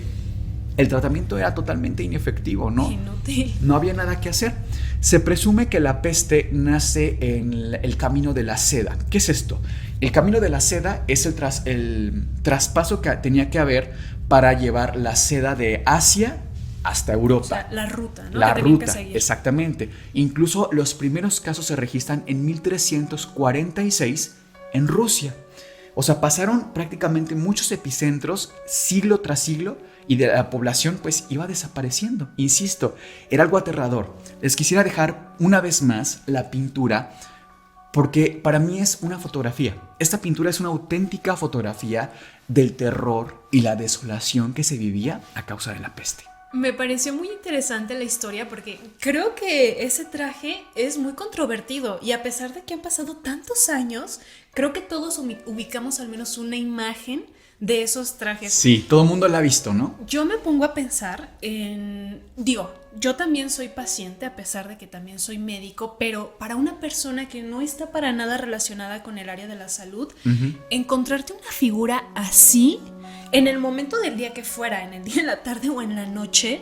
el tratamiento era totalmente inefectivo, ¿no? Inútil. No había nada que hacer. Se presume que la peste nace en el camino de la seda. ¿Qué es esto? El camino de la seda es el traspaso que tenía que haber para llevar la seda de Asia hasta Europa. O sea, la ruta, ¿no? La que tenían ruta, que seguir. exactamente. Incluso los primeros casos se registran en 1346 en Rusia. O sea, pasaron prácticamente muchos epicentros siglo tras siglo y de la población pues iba desapareciendo. Insisto, era algo aterrador. Les quisiera dejar una vez más la pintura porque para mí es una fotografía. Esta pintura es una auténtica fotografía del terror y la desolación que se vivía a causa de la peste. Me pareció muy interesante la historia porque creo que ese traje es muy controvertido y a pesar de que han pasado tantos años, creo que todos ubicamos al menos una imagen de esos trajes. Sí, todo el mundo la ha visto, ¿no? Yo me pongo a pensar yo también soy paciente a pesar de que también soy médico, pero para una persona que no está para nada relacionada con el área de la salud, encontrarte una figura así en el momento del día que fuera, en el día, en la tarde o en la noche,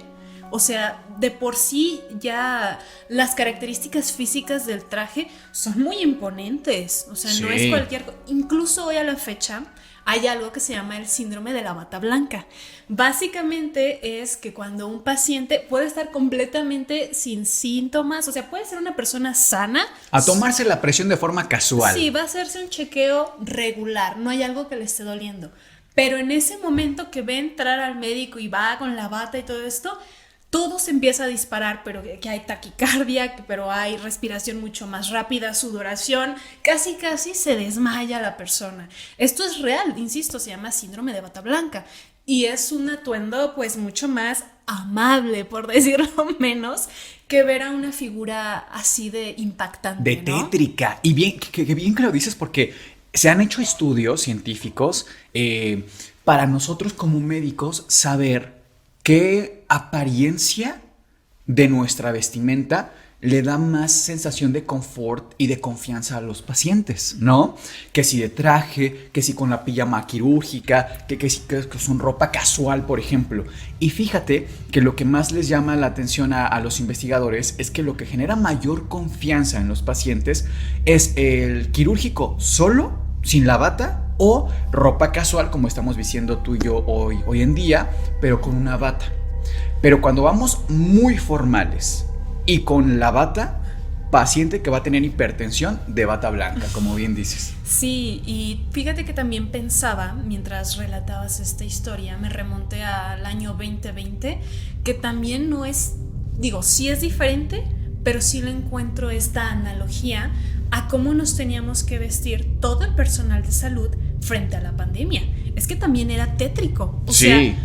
o sea, de por sí ya las características físicas del traje son muy imponentes, o sea, sí. No es cualquier cosa. Incluso hoy a la fecha hay algo que se llama el síndrome de la bata blanca. Básicamente es que cuando un paciente puede estar completamente sin síntomas, o sea, puede ser una persona sana. A tomarse la presión de forma casual. Sí, va a hacerse un chequeo regular, no hay algo que le esté doliendo. Pero en ese momento que ve entrar al médico y va con la bata y todo esto, todo se empieza a disparar, pero que hay taquicardia, pero hay respiración mucho más rápida, sudoración, casi se desmaya la persona. Esto es real, insisto, se llama síndrome de bata blanca y es un atuendo pues mucho más amable, por decirlo menos, que ver a una figura así de impactante, de tétrica, ¿no? Y bien que lo dices porque se han hecho estudios científicos para nosotros como médicos saber ¿qué apariencia de nuestra vestimenta le da más sensación de confort y de confianza a los pacientes, ¿no? Que si de traje, que si con la pijama quirúrgica, que si que son ropa casual, por ejemplo. Y fíjate que lo que más les llama la atención a los investigadores es que lo que genera mayor confianza en los pacientes es el quirúrgico solo, sin la bata, o ropa casual, como estamos diciendo tú y yo hoy en día, pero con una bata. Pero cuando vamos muy formales y con la bata, paciente que va a tener hipertensión de bata blanca, como bien dices. Sí, y fíjate que también pensaba, mientras relatabas esta historia, me remonté al año 2020, que también no es, digo, sí es diferente, pero sí le encuentro esta analogía a cómo nos teníamos que vestir todo el personal de salud frente a la pandemia. Es que también era tétrico, o sea,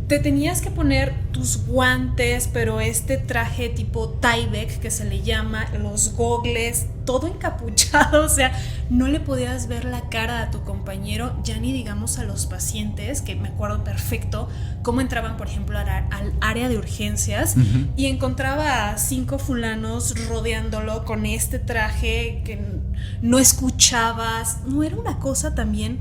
te tenías que poner tus guantes, pero este traje tipo Tyvek que se le llama, los gogles, todo encapuchado, o sea, no le podías ver la cara a tu compañero, ya ni digamos a los pacientes, que me acuerdo perfecto cómo entraban, por ejemplo, al área de urgencias y encontraba a 5 fulanos rodeándolo con este traje que no escuchabas, no, era una cosa también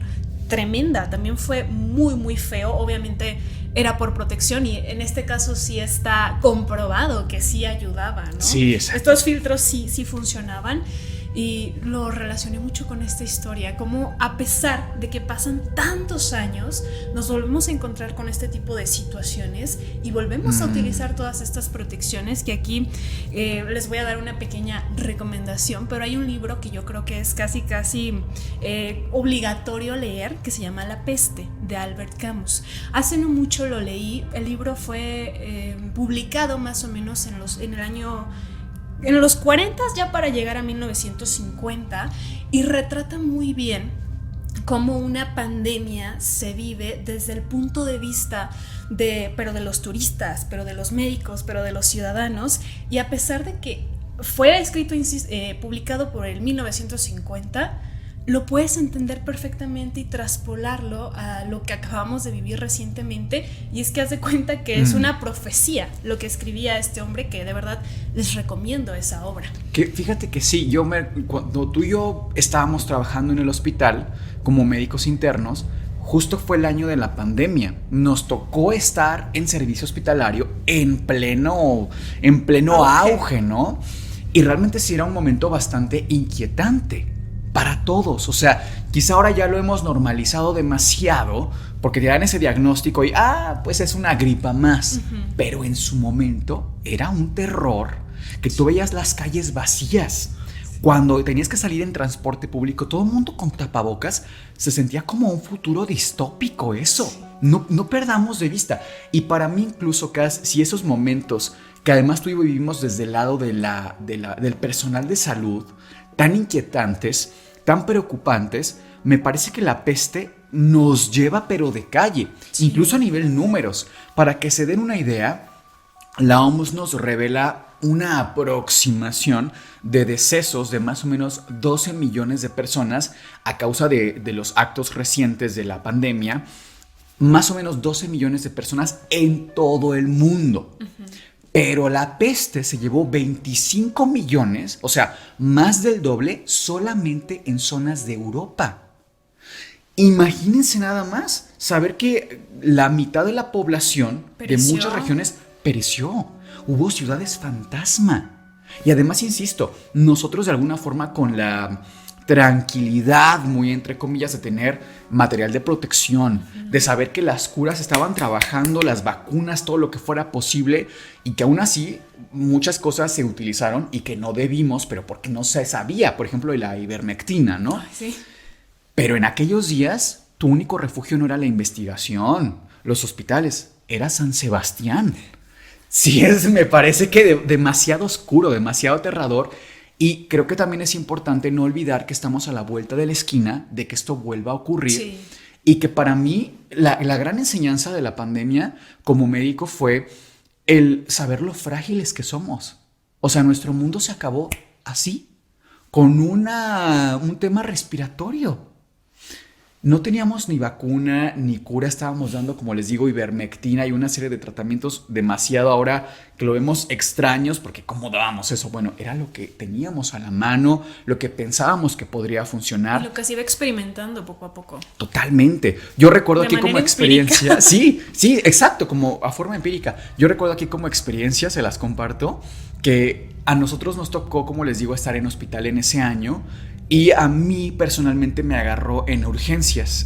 tremenda, también fue muy muy feo, obviamente era por protección y en este caso sí está comprobado que sí ayudaba, ¿no? Sí, exacto. Estos filtros sí funcionaban y lo relacioné mucho con esta historia, como a pesar de que pasan tantos años, nos volvemos a encontrar con este tipo de situaciones y volvemos a utilizar todas estas protecciones, que aquí les voy a dar una pequeña recomendación, pero hay un libro que yo creo que es casi obligatorio leer, que se llama La peste, de Albert Camus. Hace no mucho lo leí, el libro fue publicado más o menos en los 40 ya para llegar a 1950 y retrata muy bien cómo una pandemia se vive desde el punto de vista pero de los turistas, pero de los médicos, pero de los ciudadanos, y a pesar de que fue escrito, publicado por el 1950, lo puedes entender perfectamente y traspolarlo a lo que acabamos de vivir recientemente, y es que haz de cuenta que es una profecía lo que escribía este hombre, que de verdad les recomiendo esa obra. Que fíjate que sí, cuando tú y yo estábamos trabajando en el hospital como médicos internos, justo fue el año de la pandemia. Nos tocó estar en servicio hospitalario en pleno auge, ¿no? Y realmente sí era un momento bastante inquietante para todos. O sea, quizá ahora ya lo hemos normalizado demasiado porque te dan ese diagnóstico y pues es una gripa más. Pero en su momento era un terror que tú veías las calles vacías. Cuando tenías que salir en transporte público, todo el mundo con tapabocas, se sentía como un futuro distópico eso. No perdamos de vista. Y para mí incluso, Cas, si esos momentos que además tú y yo vivimos desde el lado del personal de salud, tan inquietantes, tan preocupantes, me parece que la peste nos lleva pero de calle, incluso a nivel números. Para que se den una idea, la OMS nos revela una aproximación de decesos de más o menos 12 millones de personas a causa de los actos recientes de la pandemia, más o menos 12 millones de personas en todo el mundo. Pero la peste se llevó 25 millones, o sea, más del doble solamente en zonas de Europa. Imagínense nada más saber que la mitad de la población de muchas regiones pereció. Hubo ciudades fantasma. Y además, insisto, nosotros de alguna forma con la tranquilidad, muy entre comillas, de tener material de protección, de saber que las curas estaban trabajando, las vacunas, todo lo que fuera posible, y que aún así muchas cosas se utilizaron y que no debimos, pero porque no se sabía, por ejemplo, de la ivermectina, ¿no? Ay, sí. Pero en aquellos días tu único refugio no era la investigación, los hospitales, era San Sebastián. Sí, me parece que demasiado oscuro, demasiado aterrador. Y creo que también es importante no olvidar que estamos a la vuelta de la esquina de que esto vuelva a ocurrir. Sí. Y que para mí la gran enseñanza de la pandemia como médico fue el saber lo frágiles que somos. O sea, nuestro mundo se acabó así, con un tema respiratorio. No teníamos ni vacuna ni cura, estábamos dando, como les digo, ivermectina y una serie de tratamientos demasiado ahora que lo vemos extraños, porque ¿cómo dábamos eso? Bueno, era lo que teníamos a la mano, lo que pensábamos que podría funcionar. Y lo que se iba experimentando poco a poco. Totalmente. Yo recuerdo De aquí como manera experiencia, empírica. sí, exacto, como a forma empírica. Yo recuerdo aquí como experiencia, se las comparto, que a nosotros nos tocó, como les digo, estar en hospital en ese año. Y a mí personalmente me agarró en urgencias,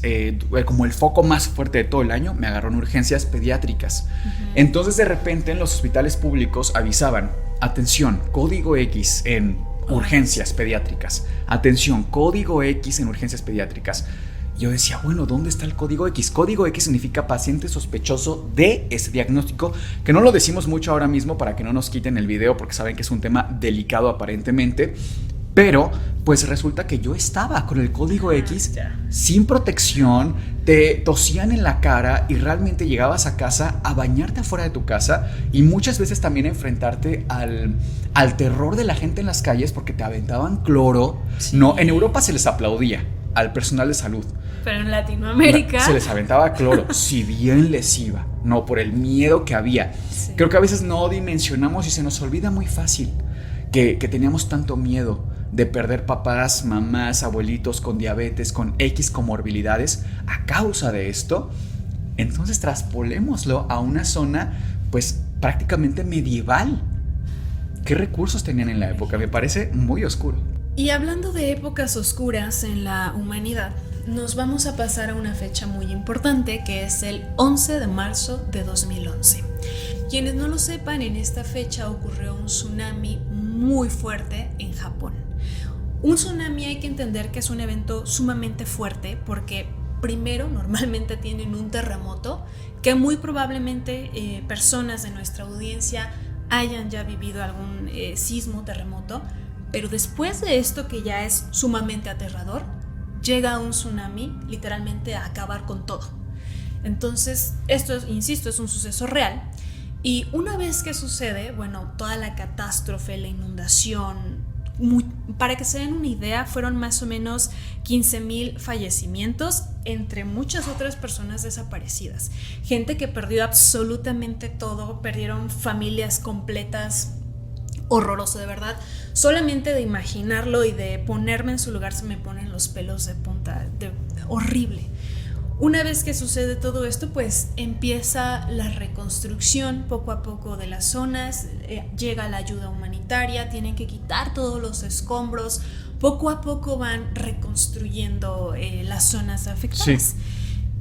como el foco más fuerte de todo el año, me agarró en urgencias pediátricas. Entonces de repente en los hospitales públicos avisaban, atención, código X en urgencias pediátricas, atención, código X en urgencias pediátricas. Yo decía, bueno, ¿dónde está el código X? Código X significa paciente sospechoso de ese diagnóstico, que no lo decimos mucho ahora mismo para que no nos quiten el video porque saben que es un tema delicado aparentemente. Pero pues resulta que yo estaba con el código X sin protección, te tosían en la cara y realmente llegabas a casa a bañarte afuera de tu casa y muchas veces también enfrentarte al terror de la gente en las calles porque te aventaban cloro. Sí. No, en Europa se les aplaudía al personal de salud. Pero en Latinoamérica Se les aventaba cloro, si bien les iba, no por el miedo que había. Sí. Creo que a veces no dimensionamos y se nos olvida muy fácil que teníamos tanto miedo de perder papás, mamás, abuelitos con diabetes, con X comorbilidades a causa de esto. Entonces traspolémoslo a una zona pues prácticamente medieval. ¿Qué recursos tenían en la época? Me parece muy oscuro. Y hablando de épocas oscuras en la humanidad, nos vamos a pasar a una fecha muy importante que es el 11 de marzo de 2011. Quienes no lo sepan, en esta fecha ocurrió un tsunami muy fuerte en Japón. Un tsunami hay que entender que es un evento sumamente fuerte porque primero normalmente tienen un terremoto que muy probablemente personas de nuestra audiencia hayan ya vivido algún sismo, terremoto, pero después de esto que ya es sumamente aterrador, llega un tsunami literalmente a acabar con todo. Entonces esto, insisto, es un suceso real y una vez que sucede, bueno, toda la catástrofe, la inundación, para que se den una idea, fueron más o menos 15,000 fallecimientos entre muchas otras personas desaparecidas. Gente que perdió absolutamente todo, perdieron familias completas. Horroroso, de verdad. Solamente de imaginarlo y de ponerme en su lugar se me ponen los pelos de punta. Horrible. Una vez que sucede todo esto, pues empieza la reconstrucción poco a poco de las zonas, llega la ayuda humanitaria, tienen que quitar todos los escombros, poco a poco van reconstruyendo las zonas afectadas. Sí.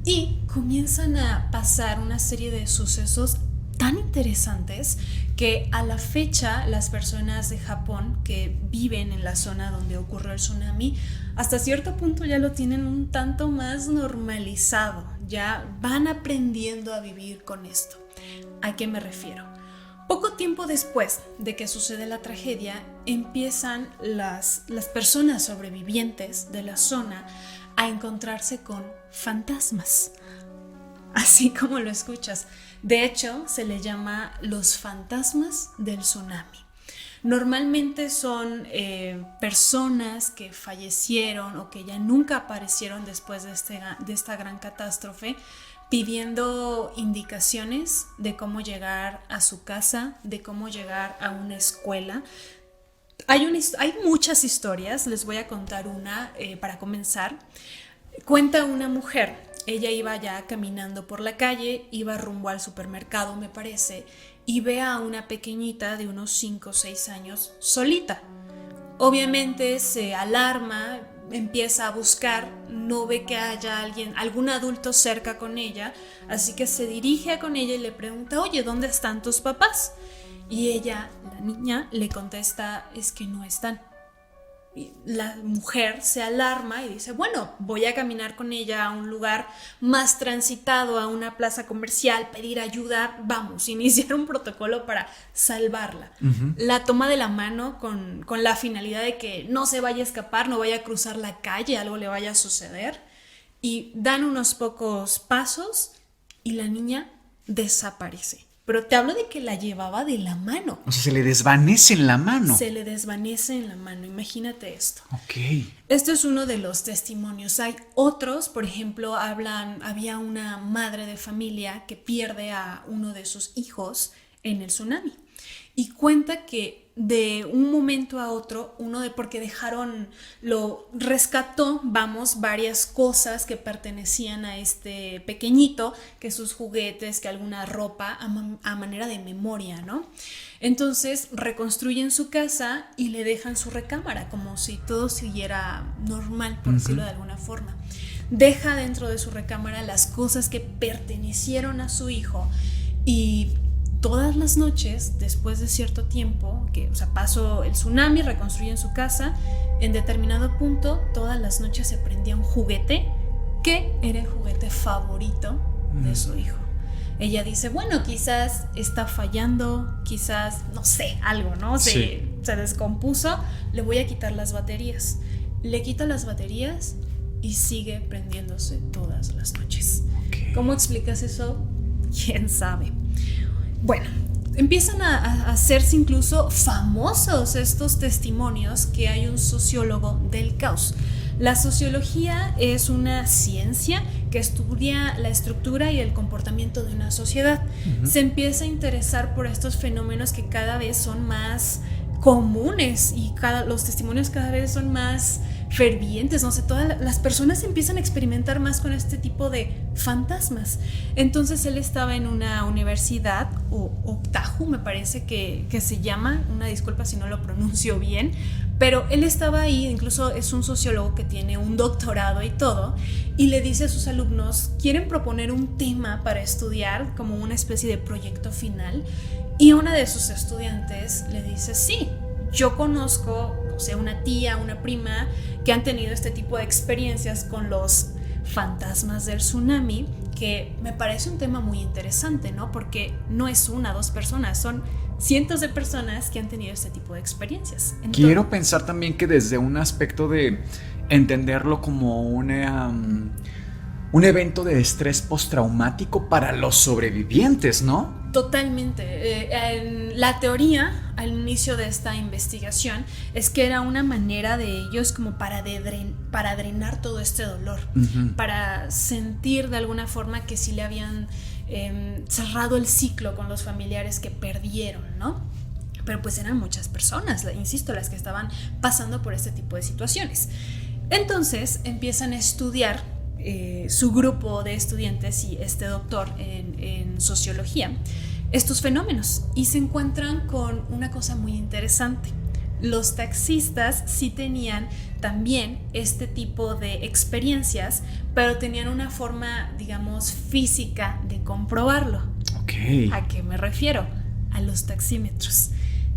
Y comienzan a pasar una serie de sucesos tan interesantes que a la fecha las personas de Japón que viven en la zona donde ocurrió el tsunami hasta cierto punto ya lo tienen un tanto más normalizado, ya van aprendiendo a vivir con esto. ¿A qué me refiero? Poco tiempo después de que sucede la tragedia, empiezan las personas sobrevivientes de la zona a encontrarse con fantasmas, así como lo escuchas. De hecho, se le llama los fantasmas del tsunami. Normalmente son personas que fallecieron o que ya nunca aparecieron después de esta gran catástrofe, pidiendo indicaciones de cómo llegar a su casa, de cómo llegar a una escuela. Hay muchas historias, les voy a contar una para comenzar. Cuenta una mujer. Ella iba ya caminando por la calle, iba rumbo al supermercado, me parece, y ve a una pequeñita de unos 5 o 6 años solita. Obviamente se alarma, empieza a buscar, no ve que haya algún adulto cerca con ella, así que se dirige con ella y le pregunta, oye, ¿dónde están tus papás? Y ella, la niña, le contesta, es que no están. La mujer se alarma y dice, bueno, voy a caminar con ella a un lugar más transitado, a una plaza comercial, pedir ayuda, vamos, iniciar un protocolo para salvarla. La toma de la mano con la finalidad de que no se vaya a escapar, no vaya a cruzar la calle, algo le vaya a suceder, y dan unos pocos pasos y la niña desaparece. pero te hablo de que la llevaba de la mano. O sea, se le desvanece en la mano. Se le desvanece en la mano, imagínate esto. Ok. Esto es uno de los testimonios. Hay otros, por ejemplo, había una madre de familia que pierde a uno de sus hijos en el tsunami. Y cuenta que de un momento a otro, porque lo rescató, varias cosas que pertenecían a este pequeñito, que sus juguetes, que alguna ropa, a manera de memoria, ¿no? Entonces reconstruyen su casa y le dejan su recámara, como si todo siguiera normal, por decirlo de alguna forma. Deja dentro de su recámara las cosas que pertenecieron a su hijo y todas las noches, después de cierto tiempo, pasó el tsunami, reconstruyen su casa, en determinado punto, todas las noches se prendía un juguete que era el juguete favorito de su hijo. Ella dice, bueno, quizás está fallando, quizás, no sé, algo, ¿no? Se descompuso, le voy a quitar las baterías. Le quita las baterías y sigue prendiéndose todas las noches. Okay. ¿Cómo explicas eso? ¿Quién sabe? Bueno, empiezan a hacerse incluso famosos estos testimonios que hay un sociólogo del caos. La sociología es una ciencia que estudia la estructura y el comportamiento de una sociedad. Se empieza a interesar por estos fenómenos que cada vez son más comunes y los testimonios cada vez son más fervientes, no sé, todas las personas empiezan a experimentar más con este tipo de fantasmas. Entonces él estaba en una universidad, Otahu me parece que se llama, una disculpa si no lo pronuncio bien, pero él estaba ahí, incluso es un sociólogo que tiene un doctorado y todo, y le dice a sus alumnos, ¿quieren proponer un tema para estudiar como una especie de proyecto final? Y una de sus estudiantes le dice, sí, yo conozco, o sea, una tía, una prima que han tenido este tipo de experiencias con los fantasmas del tsunami, que me parece un tema muy interesante, ¿no? Porque no es una, dos personas, son cientos de personas que han tenido este tipo de experiencias. Entonces, quiero pensar también que desde un aspecto de entenderlo como un evento de estrés postraumático para los sobrevivientes, ¿no? Totalmente. La teoría al inicio de esta investigación es que era una manera de ellos como para drenar todo este dolor, para sentir de alguna forma que sí le habían cerrado el ciclo con los familiares que perdieron, ¿no? Pero pues eran muchas personas, insisto, las que estaban pasando por este tipo de situaciones. Entonces empiezan a estudiar su grupo de estudiantes y este doctor en sociología estos fenómenos y se encuentran con una cosa muy interesante. Los taxistas sí tenían también este tipo de experiencias, pero tenían una forma, digamos, física de comprobarlo. Okay. ¿A qué me refiero? A los taxímetros.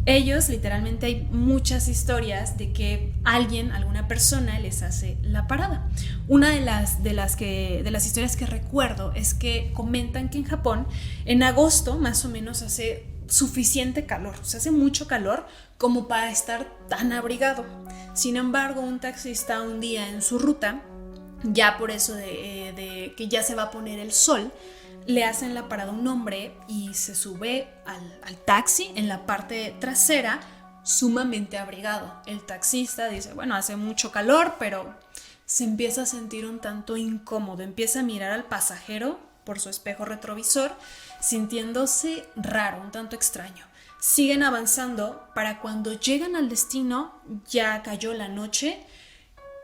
Ellos, literalmente, hay muchas historias de que alguna persona les hace la parada. Una de las historias que recuerdo es que comentan que en Japón, en agosto, más o menos, hace suficiente calor, o sea, hace mucho calor como para estar tan abrigado. Sin embargo, un taxista un día en su ruta, ya por eso de que ya se va a poner el sol, le hacen la parada a un hombre y se sube al taxi en la parte trasera, sumamente abrigado. El taxista dice, bueno, hace mucho calor, pero se empieza a sentir un tanto incómodo. Empieza a mirar al pasajero por su espejo retrovisor, sintiéndose raro, un tanto extraño. Siguen avanzando para cuando llegan al destino, ya cayó la noche,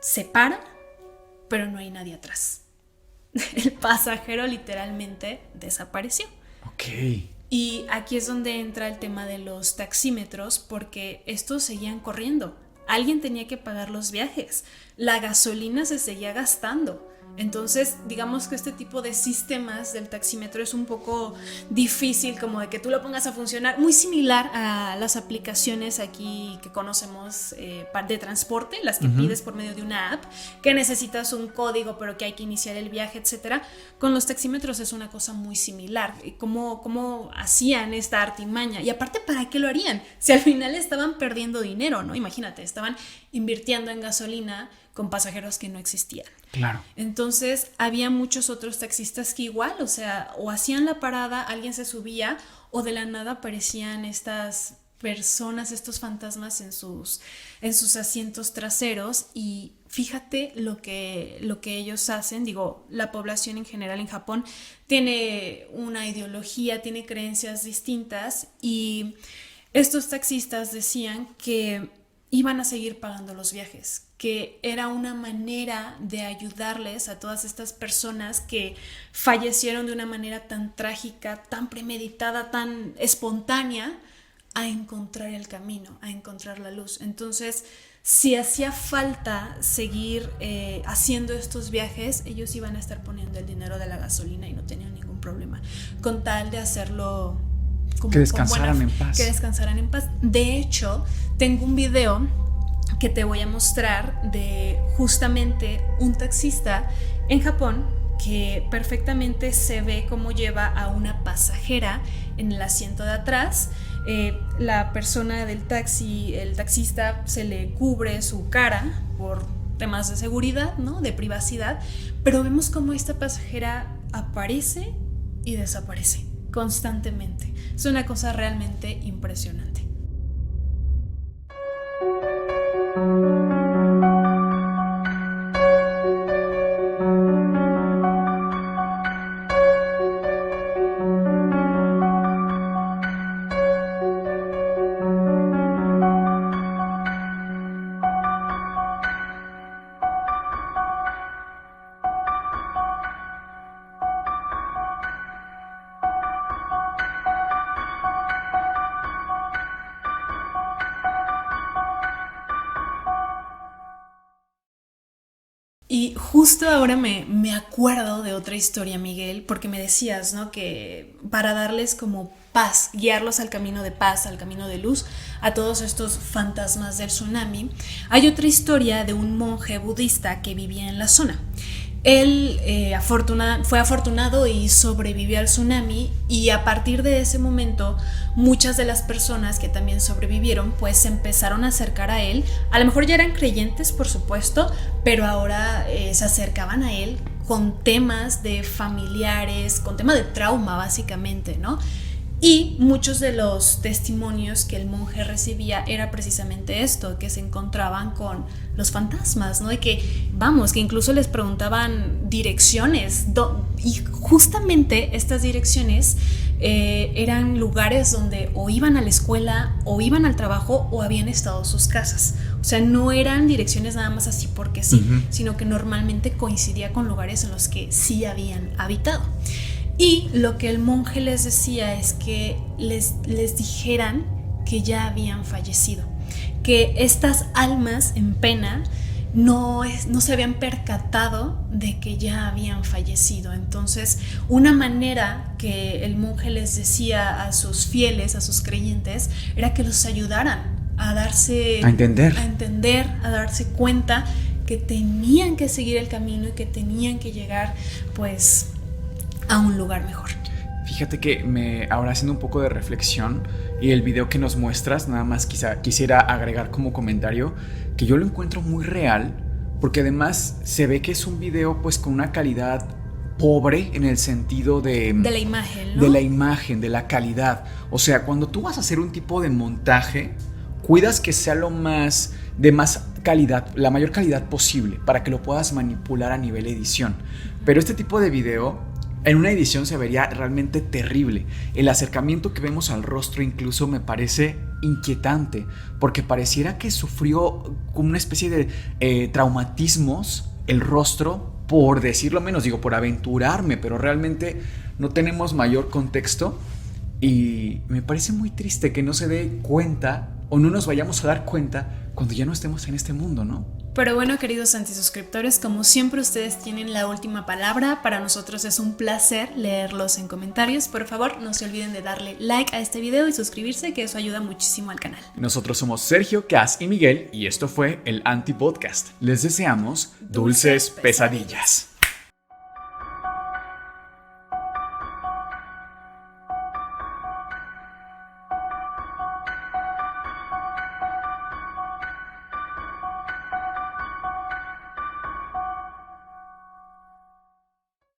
se paran, pero no hay nadie atrás. El pasajero literalmente desapareció. Ok. Y aquí es donde entra el tema de los taxímetros, porque estos seguían corriendo. Alguien tenía que pagar los viajes. La gasolina se seguía gastando. Entonces, digamos que este tipo de sistemas del taxímetro es un poco difícil como de que tú lo pongas a funcionar, muy similar a las aplicaciones aquí que conocemos de transporte, las que pides por medio de una app, que necesitas un código pero que hay que iniciar el viaje, etcétera. Con los taxímetros es una cosa muy similar. ¿Cómo hacían esta artimaña? Y aparte, ¿para qué lo harían? Si al final estaban perdiendo dinero, ¿no? Imagínate, estaban invirtiendo en gasolina con pasajeros que no existían. Claro. Entonces había muchos otros taxistas que igual, o sea, o hacían la parada, alguien se subía o de la nada aparecían estas personas, estos fantasmas en sus asientos traseros. Y fíjate lo que ellos hacen. Digo, la población en general en Japón tiene una ideología, tiene creencias distintas, y estos taxistas decían que iban a seguir pagando los viajes, que era una manera de ayudarles a todas estas personas que fallecieron de una manera tan trágica, tan premeditada, tan espontánea, a encontrar el camino, a encontrar la luz. Entonces, si hacía falta seguir haciendo estos viajes, ellos iban a estar poniendo el dinero de la gasolina y no tenían ningún problema, con tal de hacerlo como, que descansaran en paz. Que descansaran en paz. De hecho, tengo un video que te voy a mostrar de justamente un taxista en Japón que perfectamente se ve cómo lleva a una pasajera en el asiento de atrás. La persona del taxi, el taxista, se le cubre su cara por temas de seguridad, ¿no? De privacidad, pero vemos cómo esta pasajera aparece y desaparece constantemente. Es una cosa realmente impresionante. Y justo ahora me acuerdo de otra historia, Miguel, porque me decías, ¿no? Que para darles como paz, guiarlos al camino de paz, al camino de luz, a todos estos fantasmas del tsunami. Hay otra historia de un monje budista que vivía en la zona. Él fue afortunado y sobrevivió al tsunami, y a partir de ese momento muchas de las personas que también sobrevivieron pues se empezaron a acercar a él. A lo mejor ya eran creyentes, por supuesto, pero ahora se acercaban a él con temas de familiares, con tema de trauma básicamente, ¿no? Y muchos de los testimonios que el monje recibía era precisamente esto, que se encontraban con los fantasmas, ¿no? Y que incluso les preguntaban direcciones, y justamente estas direcciones eran lugares donde o iban a la escuela, o iban al trabajo, o habían estado en sus casas. O sea, no eran direcciones nada más así porque sí, sino que normalmente coincidía con lugares en los que sí habían habitado. Y lo que el monje les decía es que les dijeran que ya habían fallecido, que estas almas en pena no se habían percatado de que ya habían fallecido. Entonces, una manera que el monje les decía a sus fieles, a sus creyentes, era que los ayudaran a entender, a darse cuenta que tenían que seguir el camino y que tenían que llegar, pues, a un lugar mejor. Fíjate que ahora haciendo un poco de reflexión, y el video que nos muestras, nada más quisiera agregar como comentario que yo lo encuentro muy real, porque además se ve que es un video pues con una calidad pobre en el sentido de la imagen, ¿no? De la imagen, de la calidad. O sea, cuando tú vas a hacer un tipo de montaje, cuidas que sea de más calidad, la mayor calidad posible, para que lo puedas manipular a nivel edición. Pero este tipo de video en una edición se vería realmente terrible. El acercamiento que vemos al rostro incluso me parece inquietante, porque pareciera que sufrió como una especie de traumatismos el rostro, por decirlo menos, por aventurarme, pero realmente no tenemos mayor contexto, y me parece muy triste que no se dé cuenta, o no nos vayamos a dar cuenta cuando ya no estemos en este mundo, ¿no? Pero bueno, queridos antisuscriptores, como siempre ustedes tienen la última palabra. Para nosotros es un placer leerlos en comentarios. Por favor, no se olviden de darle like a este video y suscribirse, que eso ayuda muchísimo al canal. Nosotros somos Sergio, Cas y Miguel, y esto fue el Anti Podcast. Les deseamos dulces pesadillas.